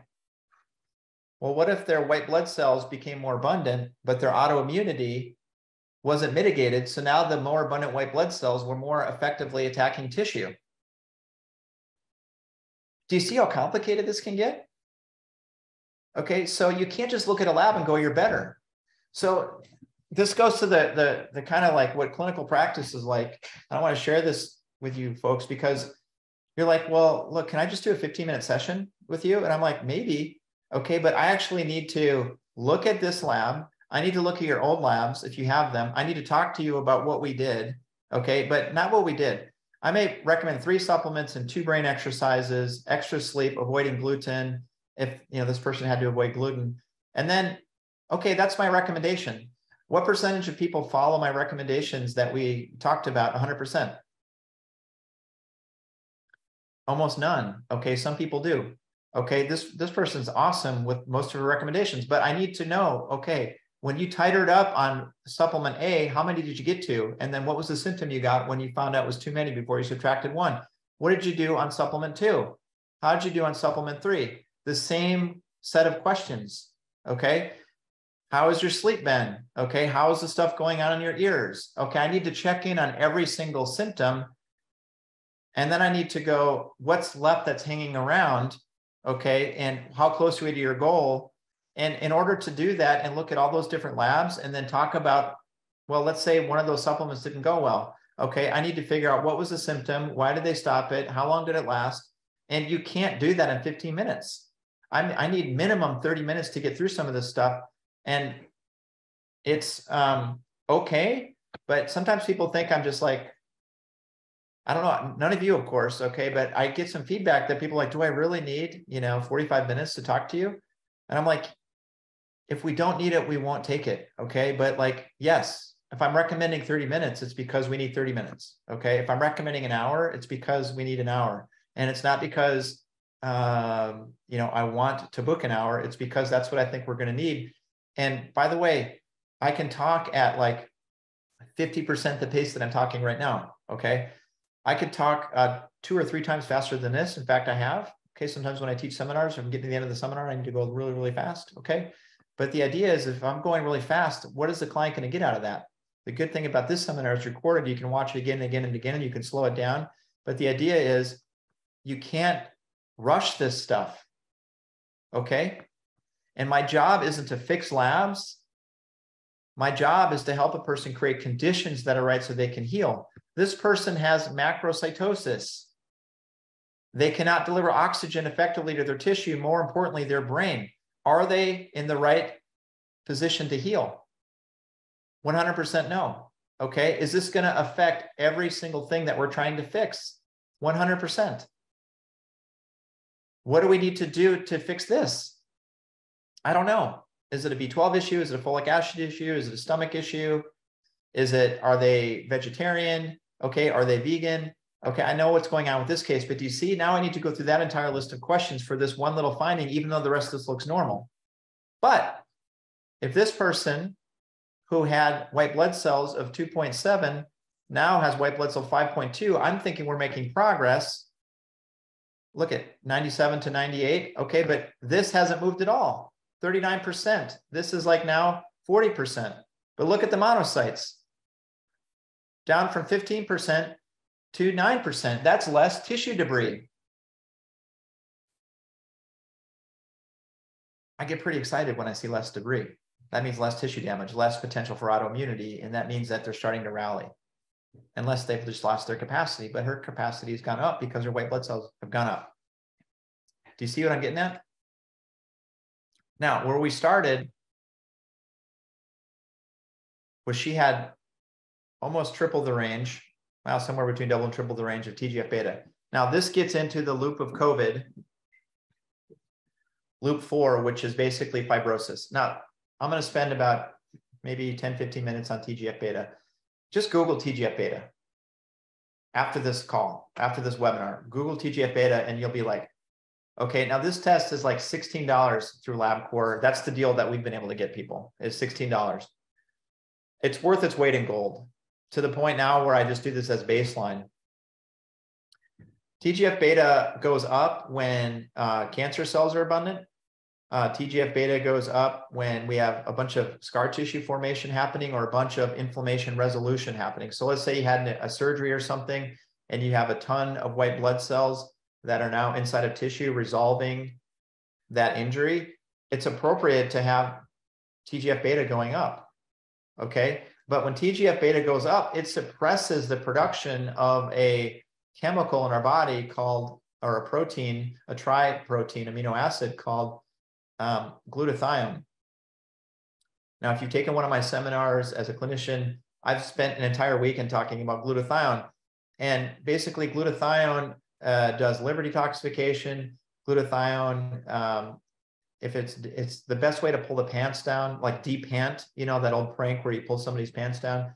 Well, what if their white blood cells became more abundant, but their autoimmunity wasn't mitigated? So now the more abundant white blood cells were more effectively attacking tissue. Do you see how complicated this can get? Okay, so you can't just look at a lab and go, you're better. So this goes to the kind of like what clinical practice is like. I want to share this with you folks because you're like, well, look, can I just do a 15-minute session with you? And I'm like, maybe. Okay, but I actually need to look at this lab. I need to look at your old labs if you have them. I need to talk to you about what we did. Okay, but not what we did. I may recommend 3 supplements and 2 brain exercises, extra sleep, avoiding gluten, if this person had to avoid gluten. And then, okay, that's my recommendation. What percentage of people follow my recommendations that we talked about? 100%. Almost none. Okay, some people do. Okay, this person's awesome with most of her recommendations, but I need to know, okay, when you tightened up on supplement A, how many did you get to? And then what was the symptom you got when you found out it was too many before you subtracted 1? What did you do on supplement 2? How did you do on supplement 3? The same set of questions, okay? How has your sleep been? Okay, how is the stuff going on in your ears? Okay, I need to check in on every single symptom. And then I need to go, what's left that's hanging around? Okay, and how close are we to your goal? And in order to do that and look at all those different labs and then talk about, well, let's say one of those supplements didn't go well. Okay, I need to figure out what was the symptom, why did they stop it, how long did it last? And you can't do that in 15 minutes. I need minimum 30 minutes to get through some of this stuff. And it's okay, but sometimes people think I'm just like, I don't know, none of you, of course, okay, but I get some feedback that people are like, do I really need, 45 minutes to talk to you? And I'm like, if we don't need it, we won't take it, okay? But like, yes, if I'm recommending 30 minutes, it's because we need 30 minutes, okay? If I'm recommending an hour, it's because we need an hour. And it's not because, I want to book an hour. It's because that's what I think we're going to need. And by the way, I can talk at like 50% the pace that I'm talking right now, okay? I could talk 2 or 3 times faster than this. In fact, I have. Okay, sometimes when I teach seminars, I'm getting to the end of the seminar, I need to go really, really fast, okay? But the idea is if I'm going really fast, what is the client going to get out of that? The good thing about this seminar is recorded. You can watch it again and again and again, and you can slow it down. But the idea is you can't rush this stuff, okay? And my job isn't to fix labs. My job is to help a person create conditions that are right so they can heal. This person has macrocytosis. They cannot deliver oxygen effectively to their tissue, more importantly, their brain. Are they in the right position to heal? 100% no. Okay, is this going to affect every single thing that we're trying to fix? 100%. What do we need to do to fix this? I don't know. Is it a B12 issue? Is it a folic acid issue? Is it a stomach issue? Are they vegetarian? Okay, are they vegan? Okay, I know what's going on with this case, but do you see, now I need to go through that entire list of questions for this one little finding, even though the rest of this looks normal. But if this person who had white blood cells of 2.7 now has white blood cell 5.2, I'm thinking we're making progress. Look at 97 to 98. Okay, but this hasn't moved at all. 39%. This is like now 40%. But look at the monocytes. Down from 15% to 9%. That's less tissue debris. I get pretty excited when I see less debris. That means less tissue damage, less potential for autoimmunity, and that means that they're starting to rally. Unless they've just lost their capacity, but her capacity has gone up because her white blood cells have gone up. Do you see what I'm getting at? Now, where we started was she had almost triple the range, well, somewhere between double and triple the range of TGF-beta. Now, this gets into the loop of COVID, loop 4, which is basically fibrosis. Now, I'm going to spend about maybe 10, 15 minutes on TGF-beta. Just Google TGF-beta after this call, after this webinar. Google TGF-beta and you'll be like, okay, now this test is like $16 through LabCorp. That's the deal that we've been able to get people, is $16. It's worth its weight in gold, to the point now where I just do this as baseline. TGF-beta goes up when cancer cells are abundant. TGF-beta goes up when we have a bunch of scar tissue formation happening or a bunch of inflammation resolution happening. So let's say you had a surgery or something and you have a ton of white blood cells that are now inside of tissue resolving that injury. It's appropriate to have TGF-beta going up, okay? But when TGF-beta goes up, it suppresses the production of a chemical in our body called, or a protein, a tri-protein amino acid called glutathione. Now, if you've taken one of my seminars as a clinician, I've spent an entire weekend talking about glutathione. And basically, glutathione does liver detoxification. Glutathione, if it's the best way to pull the pants down, like de-pant, you know, that old prank where you pull somebody's pants down,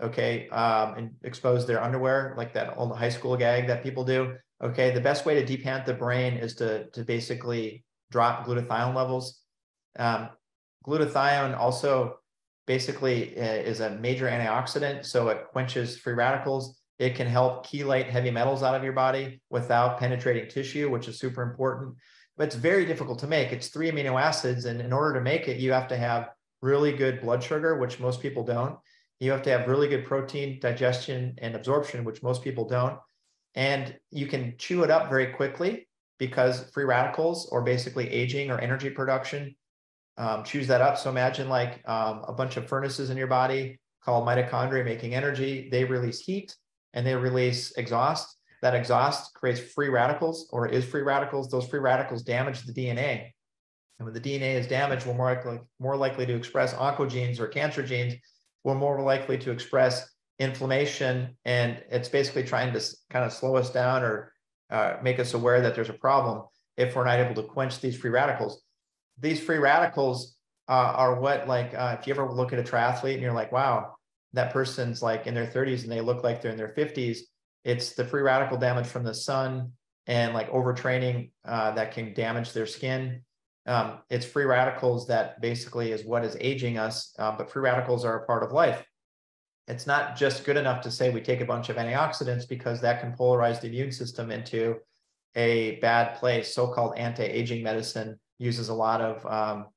okay, and expose their underwear, like that old high school gag that people do. Okay, the best way to de-pant the brain is to basically drop glutathione levels. Glutathione also basically is a major antioxidant, so it quenches free radicals. It can help chelate heavy metals out of your body without penetrating tissue, which is super important. But it's very difficult to make. It's 3 amino acids, and in order to make it, you have to have really good blood sugar, which most people don't. You have to have really good protein digestion and absorption, which most people don't. And you can chew it up very quickly because free radicals, or basically aging or energy production, chews that up. So imagine like a bunch of furnaces in your body called mitochondria making energy. They release heat and they release exhaust. That exhaust creates free radicals, or is free radicals. Those free radicals damage the DNA. And when the DNA is damaged, we're more likely to express oncogenes or cancer genes. We're more likely to express inflammation, and it's basically trying to kind of slow us down or make us aware that there's a problem if we're not able to quench these free radicals. These free radicals are what, like, if you ever look at a triathlete and you're like, wow, that person's like in their 30s and they look like they're in their 50s. It's the free radical damage from the sun and like overtraining that can damage their skin. It's free radicals that basically is what is aging us, but free radicals are a part of life. It's not just good enough to say we take a bunch of antioxidants, because that can polarize the immune system into a bad place. So-called anti-aging medicine uses a lot of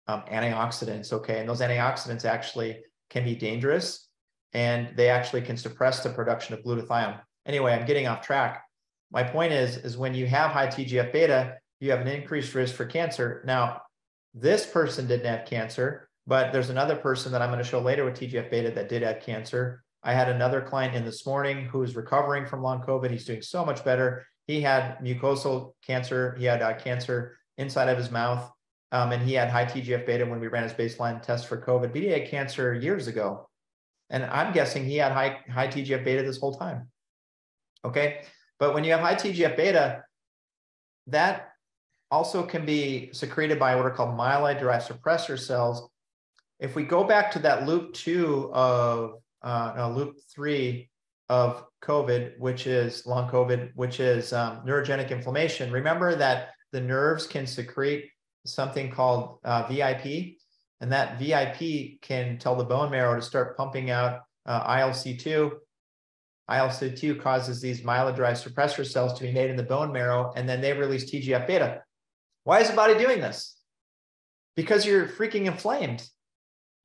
antioxidants, okay? And those antioxidants actually can be dangerous, and they actually can suppress the production of glutathione. Anyway, I'm getting off track. My point is when you have high TGF-beta, you have an increased risk for cancer. Now, this person didn't have cancer, but there's another person that I'm going to show later with TGF-beta that did have cancer. I had another client in this morning who is recovering from long COVID. He's doing so much better. He had mucosal cancer. He had cancer inside of his mouth. And he had high TGF-beta when we ran his baseline test for COVID, but he had cancer years ago. And I'm guessing he had high TGF-beta this whole time. Okay. But when you have high TGF-beta, that also can be secreted by what are called myeloid-derived suppressor cells. If we go back to that loop 3 of COVID, which is long COVID, which is neurogenic inflammation, remember that the nerves can secrete something called VIP, and that VIP can tell the bone marrow to start pumping out ILC2. ILC2 causes these myeloid-derived suppressor cells to be made in the bone marrow, and then they release TGF-beta. Why is the body doing this? Because you're freaking inflamed,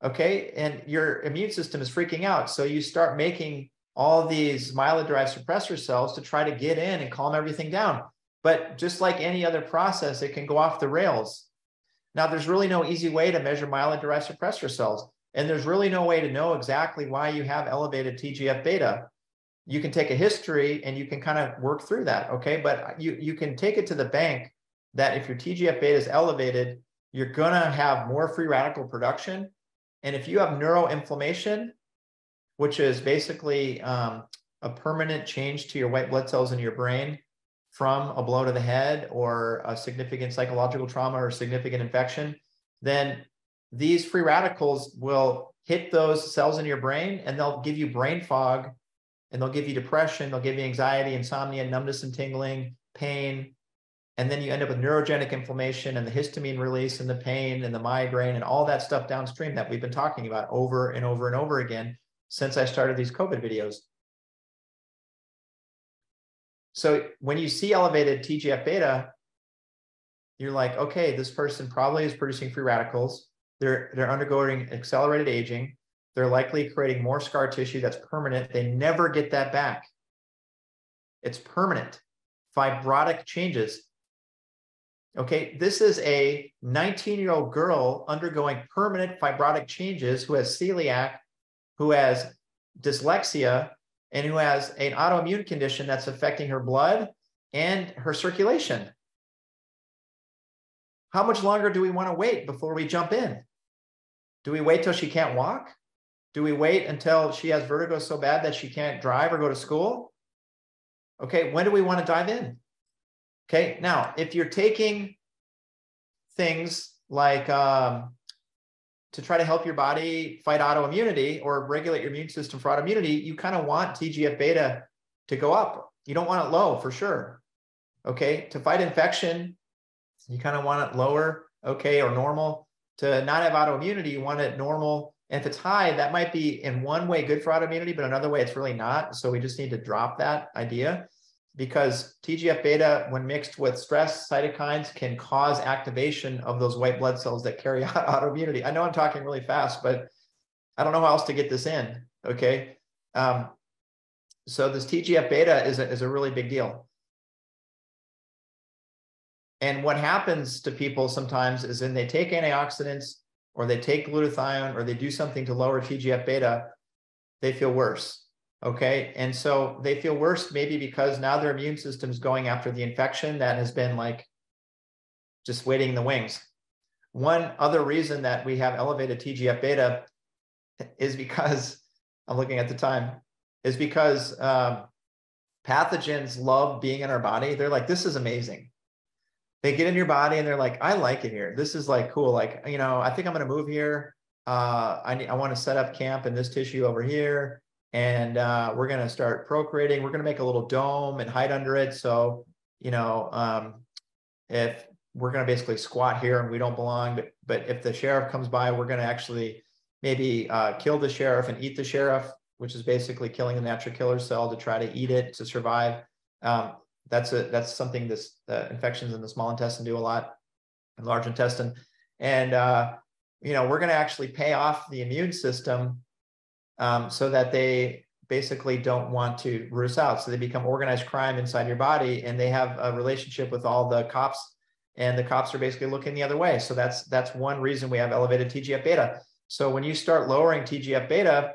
okay? And your immune system is freaking out. So you start making all these myeloid-derived suppressor cells to try to get in and calm everything down. But just like any other process, it can go off the rails. Now, there's really no easy way to measure myeloid-derived suppressor cells. And there's really no way to know exactly why you have elevated TGF-beta. You can take a history and you can kind of work through that, okay? But you can take it to the bank that if your TGF-beta is elevated, you're gonna have more free radical production. And if you have neuroinflammation, which is basically a permanent change to your white blood cells in your brain from a blow to the head or a significant psychological trauma or significant infection, then these free radicals will hit those cells in your brain and they'll give you brain fog, and they'll give you depression, they'll give you anxiety, insomnia, numbness and tingling, pain. And then you end up with neurogenic inflammation and the histamine release and the pain and the migraine and all that stuff downstream that we've been talking about over and over and over again since I started these COVID videos. So when you see elevated TGF-beta, you're like, okay, this person probably is producing free radicals. They're undergoing accelerated aging. They're likely creating more scar tissue that's permanent. They never get that back. It's permanent. Fibrotic changes. Okay, this is a 19-year-old girl undergoing permanent fibrotic changes who has celiac, who has dyslexia, and who has an autoimmune condition that's affecting her blood and her circulation. How much longer do we want to wait before we jump in? Do we wait till she can't walk? Do we wait until she has vertigo so bad that she can't drive or go to school? Okay, when do we want to dive in? Okay, now, if you're taking things like to try to help your body fight autoimmunity or regulate your immune system for autoimmunity, you kind of want TGF-beta to go up. You don't want it low for sure. Okay, to fight infection, you kind of want it lower, okay, or normal. To not have autoimmunity, you want it normal. And if it's high, that might be in one way good for autoimmunity, but another way it's really not. So we just need to drop that idea, because TGF-beta, when mixed with stress cytokines, can cause activation of those white blood cells that carry out autoimmunity. I know I'm talking really fast, but I don't know how else to get this in, okay? So this TGF-beta is a really big deal. And what happens to people sometimes is when they take antioxidants or they take glutathione or they do something to lower TGF-beta, they feel worse. Okay. And so they feel worse maybe because now their immune system's going after the infection that has been like just waiting in the wings. One other reason that we have elevated TGF-beta is because, I'm looking at the time, is because pathogens love being in our body. They're like, this is amazing. They get in your body and they're like, I like it here. This is like cool. Like, you know, I think I'm going to move here. I want to set up camp in this tissue over here. And we're going to start procreating. We're going to make a little dome and hide under it. So, you know, if we're going to basically squat here and we don't belong, but if the sheriff comes by, we're going to actually maybe kill the sheriff and eat the sheriff, which is basically killing the natural killer cell to try to eat it to survive. That's something this infections in the small intestine do a lot, and large intestine. And, you know, we're going to actually pay off the immune system so that they basically don't want to root us out. So they become organized crime inside your body, and they have a relationship with all the cops, and the cops are basically looking the other way. So that's one reason we have elevated TGF-beta. So when you start lowering TGF-beta,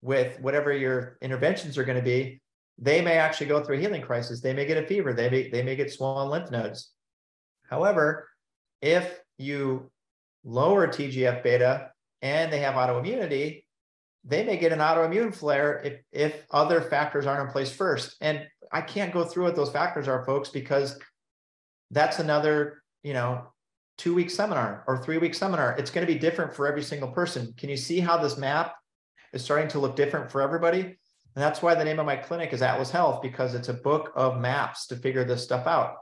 with whatever your interventions are going to be, they may actually go through a healing crisis. They may get a fever. They may get swollen lymph nodes. However, if you lower TGF beta and they have autoimmunity, they may get an autoimmune flare if other factors aren't in place first. And I can't go through what those factors are, folks, because that's another, 2-week seminar or 3-week seminar. It's going to be different for every single person. Can you see how this map is starting to look different for everybody? And that's why the name of my clinic is Atlas Health, because it's a book of maps to figure this stuff out.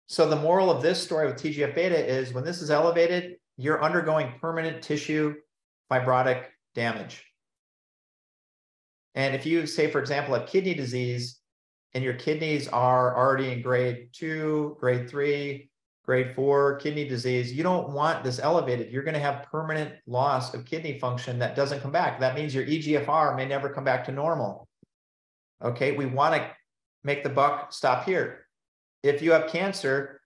So the moral of this story with TGF beta is when this is elevated, you're undergoing permanent tissue fibrotic damage. And if you say, for example, have kidney disease and your kidneys are already in grade 2, grade 3, grade 4 kidney disease, you don't want this elevated. You're going to have permanent loss of kidney function that doesn't come back. That means your EGFR may never come back to normal. Okay, we want to make the buck stop here. If you have cancer,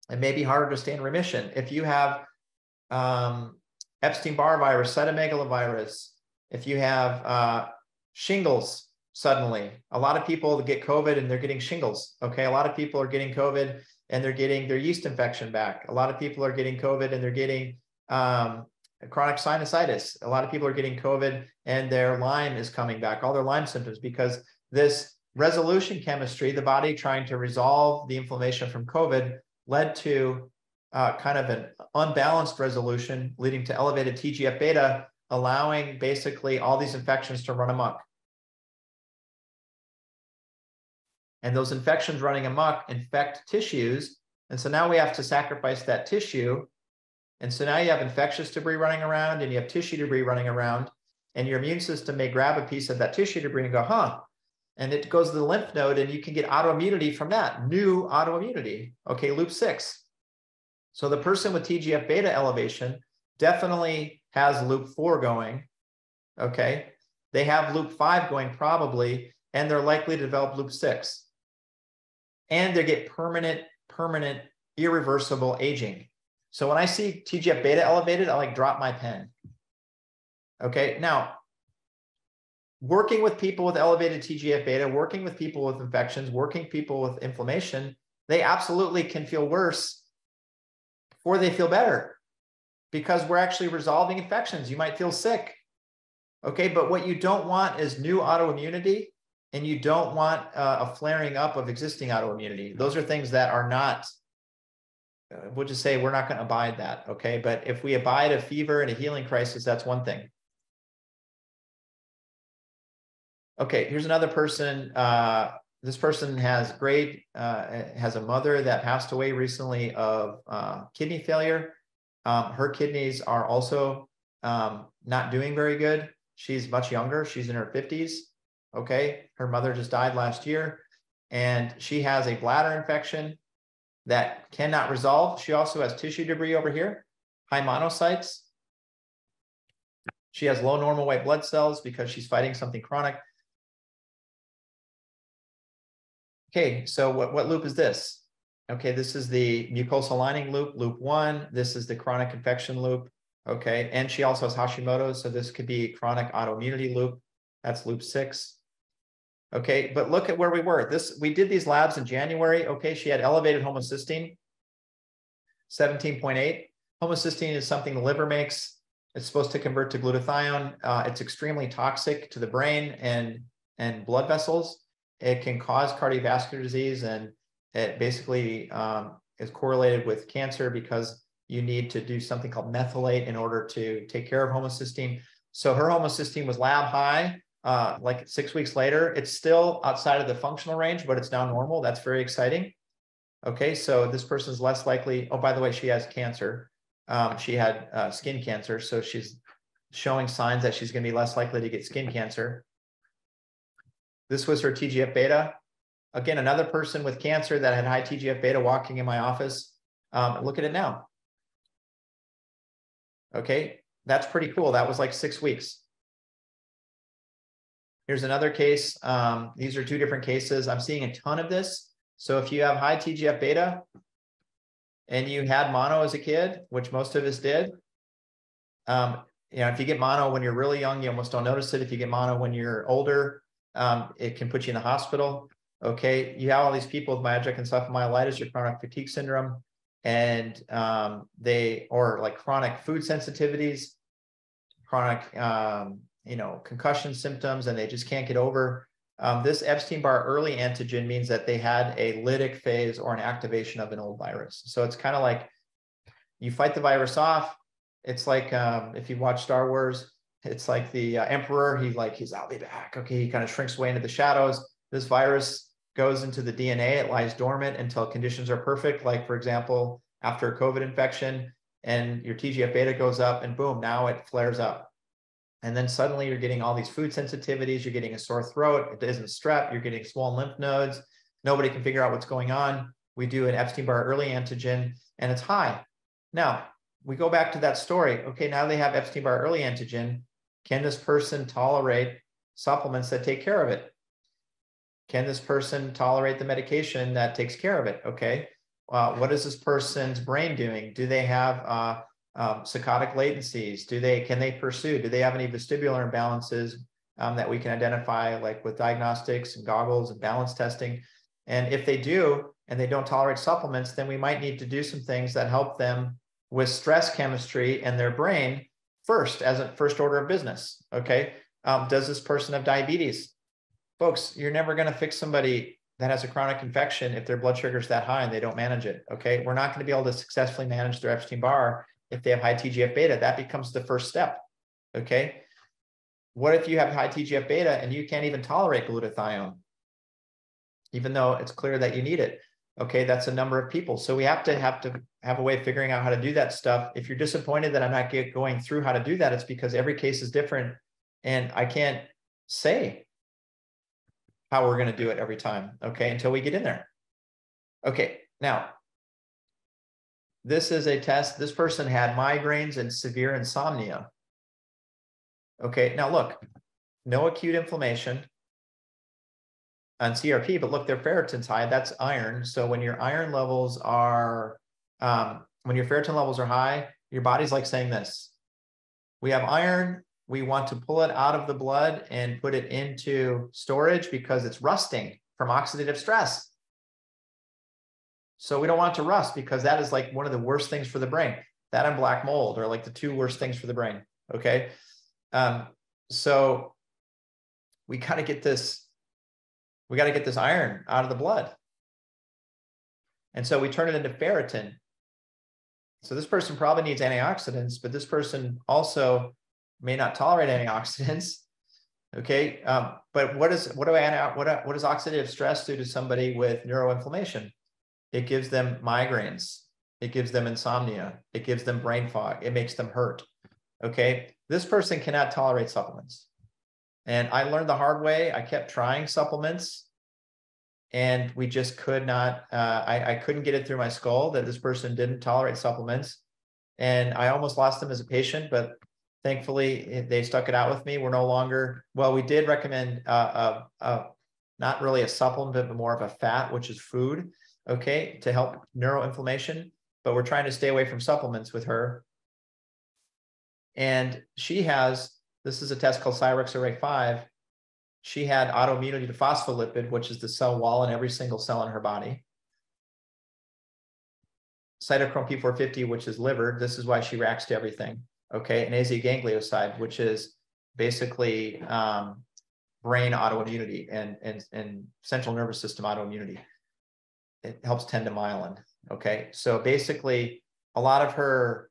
it may be harder to stay in remission. If you have Epstein-Barr virus, cytomegalovirus, if you have shingles suddenly, a lot of people get COVID and they're getting shingles. Okay, a lot of people are getting COVID and they're getting their yeast infection back. A lot of people are getting COVID and they're getting chronic sinusitis. A lot of people are getting COVID and their Lyme is coming back, all their Lyme symptoms, because this resolution chemistry, the body trying to resolve the inflammation from COVID, led to kind of an unbalanced resolution leading to elevated TGF beta, allowing basically all these infections to run amok. And those infections running amok infect tissues. And so now we have to sacrifice that tissue. And so now you have infectious debris running around and you have tissue debris running around, and your immune system may grab a piece of that tissue debris and go, huh? And it goes to the lymph node and you can get autoimmunity from that, new autoimmunity. Okay, loop 6. So the person with TGF beta elevation definitely has loop 4 going. Okay, they have loop 5 going probably, and they're likely to develop loop 6. And they get permanent, irreversible aging. So when I see TGF beta elevated, I like drop my pen. Okay, now, working with people with elevated TGF beta, working with people with infections, working people with inflammation, they absolutely can feel worse before they feel better, because we're actually resolving infections. You might feel sick. Okay, but what you don't want is new autoimmunity, and you don't want a flaring up of existing autoimmunity. Those are things that are not, we'll just say we're not going to abide that, okay? But if we abide a fever and a healing crisis, that's one thing. Okay, here's another person. This person has has a mother that passed away recently of kidney failure. Her kidneys are also not doing very good. She's much younger. She's in her 50s. Okay, her mother just died last year, and she has a bladder infection that cannot resolve. She also has tissue debris over here, high monocytes. She has low normal white blood cells because she's fighting something chronic. Okay, so what loop is this? Okay, this is the mucosal lining loop, loop 1. This is the chronic infection loop. Okay, and she also has Hashimoto's, so this could be chronic autoimmunity loop. That's loop 6. Okay, but look at where we were. We did these labs in January. Okay, she had elevated homocysteine, 17.8. Homocysteine is something the liver makes. It's supposed to convert to glutathione. It's extremely toxic to the brain and blood vessels. It can cause cardiovascular disease, and it basically is correlated with cancer because you need to do something called methylate in order to take care of homocysteine. So her homocysteine was lab high. Like 6 weeks later, it's still outside of the functional range, but it's now normal. That's very exciting. Okay, so this person is less likely. Oh, by the way, she has cancer. She had skin cancer, so she's showing signs that she's going to be less likely to get skin cancer. This was her TGF beta. Again, another person with cancer that had high TGF beta walking in my office. Look at it now. Okay, that's pretty cool. That was like 6 weeks. Here's another case. These are 2 different cases. I'm seeing a ton of this. So if you have high TGF beta and you had mono as a kid, which most of us did, if you get mono when you're really young, you almost don't notice it. If you get mono when you're older, it can put you in the hospital. Okay, you have all these people with myalgic encephalomyelitis or chronic fatigue syndrome, and or like chronic food sensitivities, chronic concussion symptoms, and they just can't get over. This Epstein-Barr early antigen means that they had a lytic phase or an activation of an old virus. So it's kind of like you fight the virus off. It's like if you watch Star Wars, it's like the Emperor. I'll be back. Okay, he kind of shrinks away into the shadows. This virus goes into the DNA. It lies dormant until conditions are perfect. Like, for example, after a COVID infection and your TGF-beta goes up and boom, now it flares up. And then suddenly you're getting all these food sensitivities. You're getting a sore throat. It isn't strep. You're getting swollen lymph nodes. Nobody can figure out what's going on. We do an Epstein-Barr early antigen and it's high. Now, we go back to that story. Okay, now they have Epstein-Barr early antigen. Can this person tolerate supplements that take care of it? Can this person tolerate the medication that takes care of it? Okay, what is this person's brain doing? Do they have saccadic latencies? Can they pursue? Do they have any vestibular imbalances that we can identify, like with diagnostics and goggles and balance testing? And if they do, and they don't tolerate supplements, then we might need to do some things that help them with stress chemistry and their brain first, as a first order of business. Okay, does this person have diabetes? Folks, you're never going to fix somebody that has a chronic infection if their blood sugar is that high and they don't manage it. Okay, we're not going to be able to successfully manage their Epstein-Barr if they have high TGF-beta. That becomes the first step. Okay, what if you have high TGF-beta and you can't even tolerate glutathione, even though it's clear that you need it? Okay, that's a number of people. So we have to have a way of figuring out how to do that stuff. If you're disappointed that I'm not going through how to do that, it's because every case is different and I can't say how we're going to do it every time, okay, until we get in there. Okay, now, this is a test. This person had migraines and severe insomnia. Okay, now look, no acute inflammation on CRP, but look, their ferritin's high. That's iron. So when your iron levels are, when your ferritin levels are high, your body's like saying this: we have iron, we want to pull it out of the blood and put it into storage because it's rusting from oxidative stress. So we don't want it to rust because that is like one of the worst things for the brain. That and black mold are like the two worst things for the brain. Okay, so we got to get this. We got to get this iron out of the blood. And so we turn it into ferritin. So this person probably needs antioxidants, but this person also may not tolerate antioxidants. Okay. But what does oxidative stress do to somebody with neuroinflammation? It gives them migraines. It gives them insomnia. It gives them brain fog. It makes them hurt. Okay. This person cannot tolerate supplements. And I learned the hard way. I kept trying supplements and we just could not, I couldn't get it through my skull that this person didn't tolerate supplements. And I almost lost them as a patient, but thankfully they stuck it out with me. We're no longer, well, we did recommend not really a supplement, but more of a fat, which is food, okay, to help neuroinflammation. But we're trying to stay away from supplements with her. And she has, this is a test called Cyrix Array 5. She had autoimmunity to phospholipid, which is the cell wall in every single cell in her body. Cytochrome P450, which is liver. This is why she reacts to everything. Okay, and azaganglioside, which is basically brain autoimmunity and central nervous system autoimmunity. It helps tend to myelin. Okay, so basically a lot of her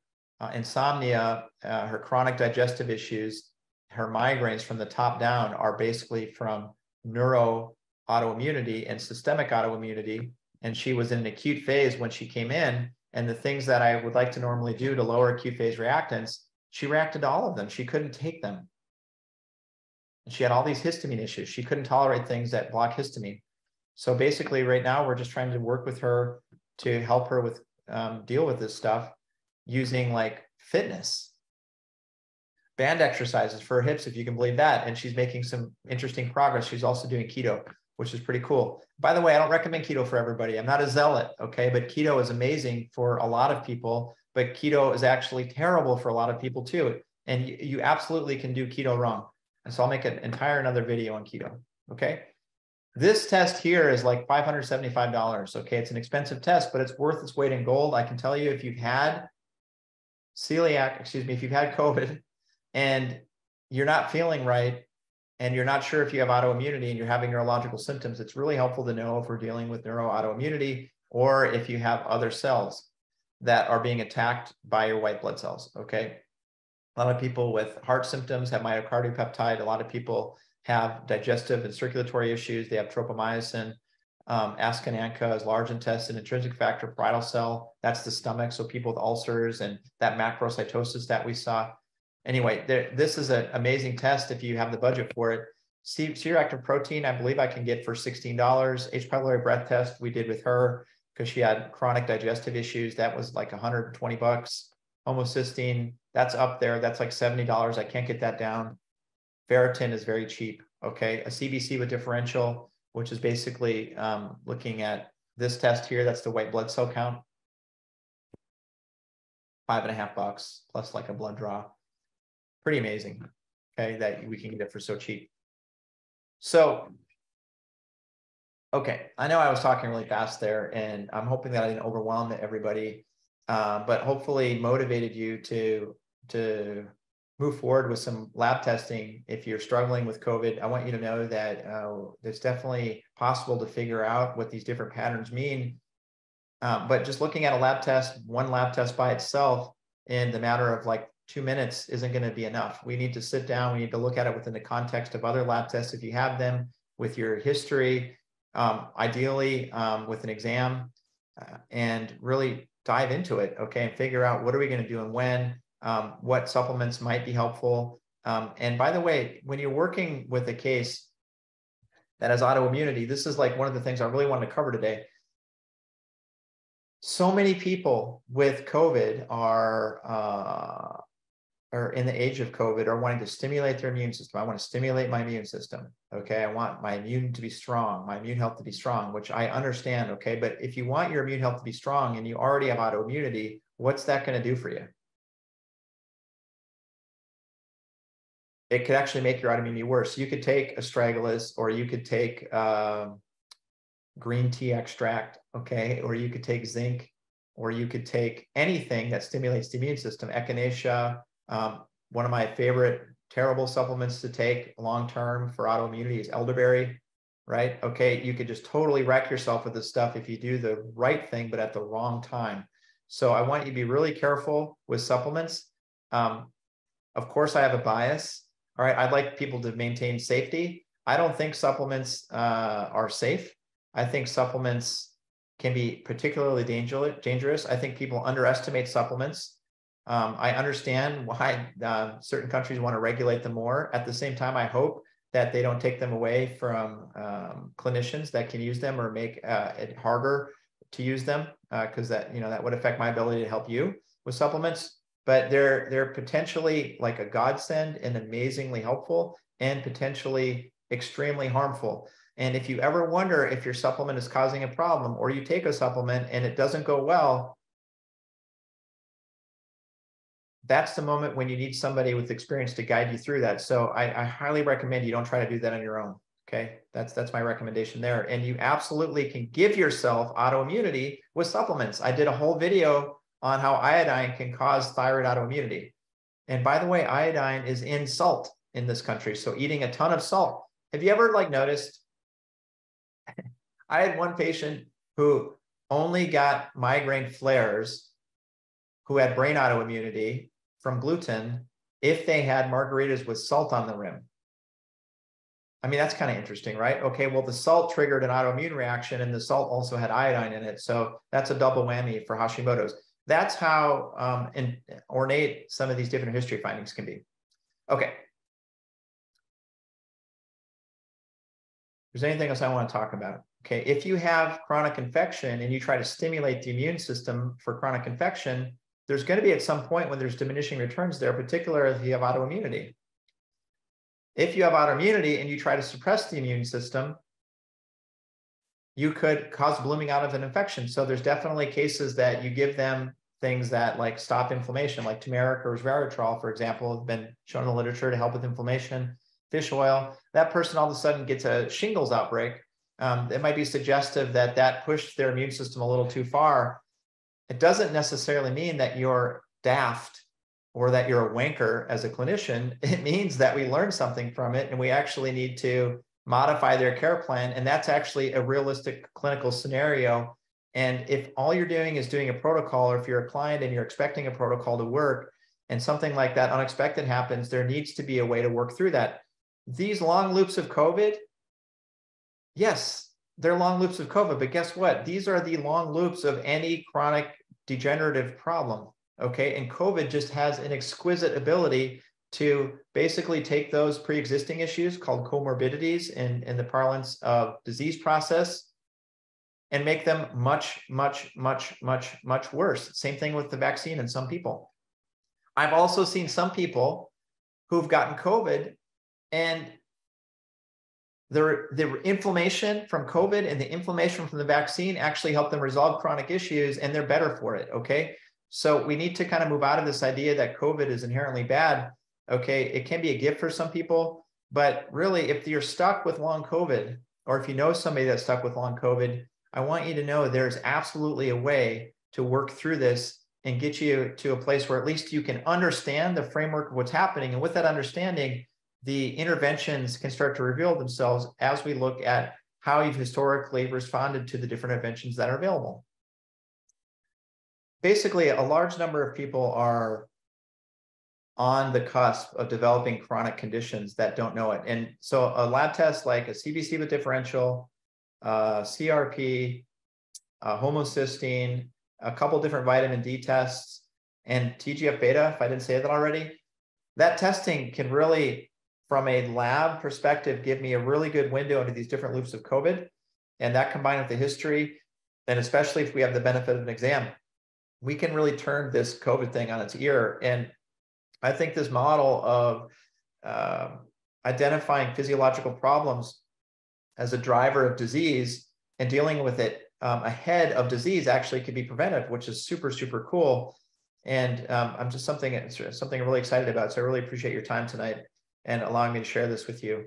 insomnia, her chronic digestive issues, her migraines from the top down are basically from neuro autoimmunity and systemic autoimmunity. And she was in an acute phase when she came in. And the things that I would like to normally do to lower acute phase reactants, she reacted to all of them. She couldn't take them. And she had all these histamine issues. She couldn't tolerate things that block histamine. So basically right now, we're just trying to work with her to help her with deal with this stuff using like fitness. Band exercises for her hips, if you can believe that. And she's making some interesting progress. She's also doing keto, which is pretty cool. By the way, I don't recommend keto for everybody. I'm not a zealot, okay? But keto is amazing for a lot of people, but keto is actually terrible for a lot of people too. And you absolutely can do keto wrong. And so I'll make an entire another video on keto. Okay. This test here is like $575. Okay. It's an expensive test, but it's worth its weight in gold. I can tell you, if you've had if you've had COVID and you're not feeling right, and you're not sure if you have autoimmunity and you're having neurological symptoms, it's really helpful to know if we're dealing with neuroautoimmunity or if you have other cells that are being attacked by your white blood cells. Okay. A lot of people with heart symptoms have myocardial peptide. A lot of people have digestive and circulatory issues. They have tropomyosin. Ascananca is large intestine, intrinsic factor, parietal cell. That's the stomach. So people with ulcers and that macrocytosis that we saw. Anyway, this is an amazing test if you have the budget for it. C-reactive protein, I believe I can get for $16. H. pylori breath test we did with her because she had chronic digestive issues. That was like $120. Homocysteine, that's up there. That's like $70. I can't get that down. Ferritin is very cheap. Okay. A CBC with differential, which is basically looking at this test here. That's the white blood cell count. $5.50 plus like a blood draw. Pretty amazing. Okay. That we can get it for so cheap. So, okay. I know I was talking really fast there, and I'm hoping that I didn't overwhelm everybody. But hopefully motivated you to move forward with some lab testing. If you're struggling with COVID, I want you to know that it's definitely possible to figure out what these different patterns mean. But just looking at a lab test, one lab test by itself in the matter of like 2 minutes isn't going to be enough. We need to sit down. We need to look at it within the context of other lab tests if you have them, with your history, ideally with an exam, and really dive into it, okay, and figure out what are we going to do and when, what supplements might be helpful. And by the way, when you're working with a case that has autoimmunity, this is like one of the things I really wanted to cover today. So many people with COVID are in the age of COVID are wanting to stimulate their immune system. I want to stimulate my immune system. Okay. I want my immune to be strong, my immune health to be strong, which I understand. Okay. But if you want your immune health to be strong and you already have autoimmunity, what's that going to do for you? It could actually make your autoimmunity worse. You could take astragalus, or you could take green tea extract. Okay. Or you could take zinc, or you could take anything that stimulates the immune system. Echinacea. One of my favorite terrible supplements to take long-term for autoimmunity is elderberry, right? Okay. You could just totally wreck yourself with this stuff if you do the right thing, but at the wrong time. So I want you to be really careful with supplements. Of course I have a bias. All right. I'd like people to maintain safety. I don't think supplements are safe. I think supplements can be particularly dangerous. I think people underestimate supplements. I understand why certain countries want to regulate them more. At the same time, I hope that they don't take them away from clinicians that can use them, or make it harder to use them, because that would affect my ability to help you with supplements. But they're potentially like a godsend and amazingly helpful, and potentially extremely harmful. And if you ever wonder if your supplement is causing a problem, or you take a supplement and it doesn't go well, that's the moment when you need somebody with experience to guide you through that. So I highly recommend you don't try to do that on your own. Okay. That's my recommendation there. And you absolutely can give yourself autoimmunity with supplements. I did a whole video on how iodine can cause thyroid autoimmunity. And by the way, iodine is in salt in this country. So eating a ton of salt. Have you ever noticed? I had one patient who only got migraine flares, who had brain autoimmunity from gluten, if they had margaritas with salt on the rim. I mean, that's kind of interesting, right? Okay, well, the salt triggered an autoimmune reaction, and the salt also had iodine in it. So that's a double whammy for Hashimoto's. That's how ornate some of these different history findings can be. Okay. Is there anything else I want to talk about? Okay, if you have chronic infection and you try to stimulate the immune system for chronic infection, there's going to be at some point when there's diminishing returns there, particularly if you have autoimmunity. If you have autoimmunity and you try to suppress the immune system, you could cause blooming out of an infection. So there's definitely cases that you give them things that like stop inflammation, like turmeric or resveratrol, for example, have been shown in the literature to help with inflammation. Fish oil, that person all of a sudden gets a shingles outbreak. It might be suggestive that that pushed their immune system a little too far. It doesn't necessarily mean that you're daft or that you're a wanker as a clinician. It means that we learned something from it and we actually need to modify their care plan. And that's actually a realistic clinical scenario. And if all you're doing is doing a protocol, or if you're a client and you're expecting a protocol to work and something like that unexpected happens, there needs to be a way to work through that. These long loops of COVID, yes, they're long loops of COVID, but guess what? These are the long loops of any chronic degenerative problem, okay? And COVID just has an exquisite ability to basically take those pre-existing issues called comorbidities in the parlance of disease process and make them much, much, much, much, much worse. Same thing with the vaccine in some people. I've also seen some people who've gotten COVID and the inflammation from COVID and the inflammation from the vaccine actually help them resolve chronic issues, and they're better for it, okay? So we need to kind of move out of this idea that COVID is inherently bad, okay? It can be a gift for some people, but really if you're stuck with long COVID, or if you know somebody that's stuck with long COVID, I want you to know there's absolutely a way to work through this and get you to a place where at least you can understand the framework of what's happening. And with that understanding, the interventions can start to reveal themselves as we look at how you've historically responded to the different interventions that are available. Basically, a large number of people are on the cusp of developing chronic conditions that don't know it. And so a lab test like a CBC with differential, CRP, homocysteine, a couple different vitamin D tests, and TGF-beta, if I didn't say that already, that testing can really, from a lab perspective, give me a really good window into these different loops of COVID. And that combined with the history, and especially if we have the benefit of an exam, we can really turn this COVID thing on its ear. And I think this model of identifying physiological problems as a driver of disease and dealing with it ahead of disease actually could be preventive, which is super, super cool. And I'm just something I'm really excited about. So I really appreciate your time tonight and allowing me to share this with you.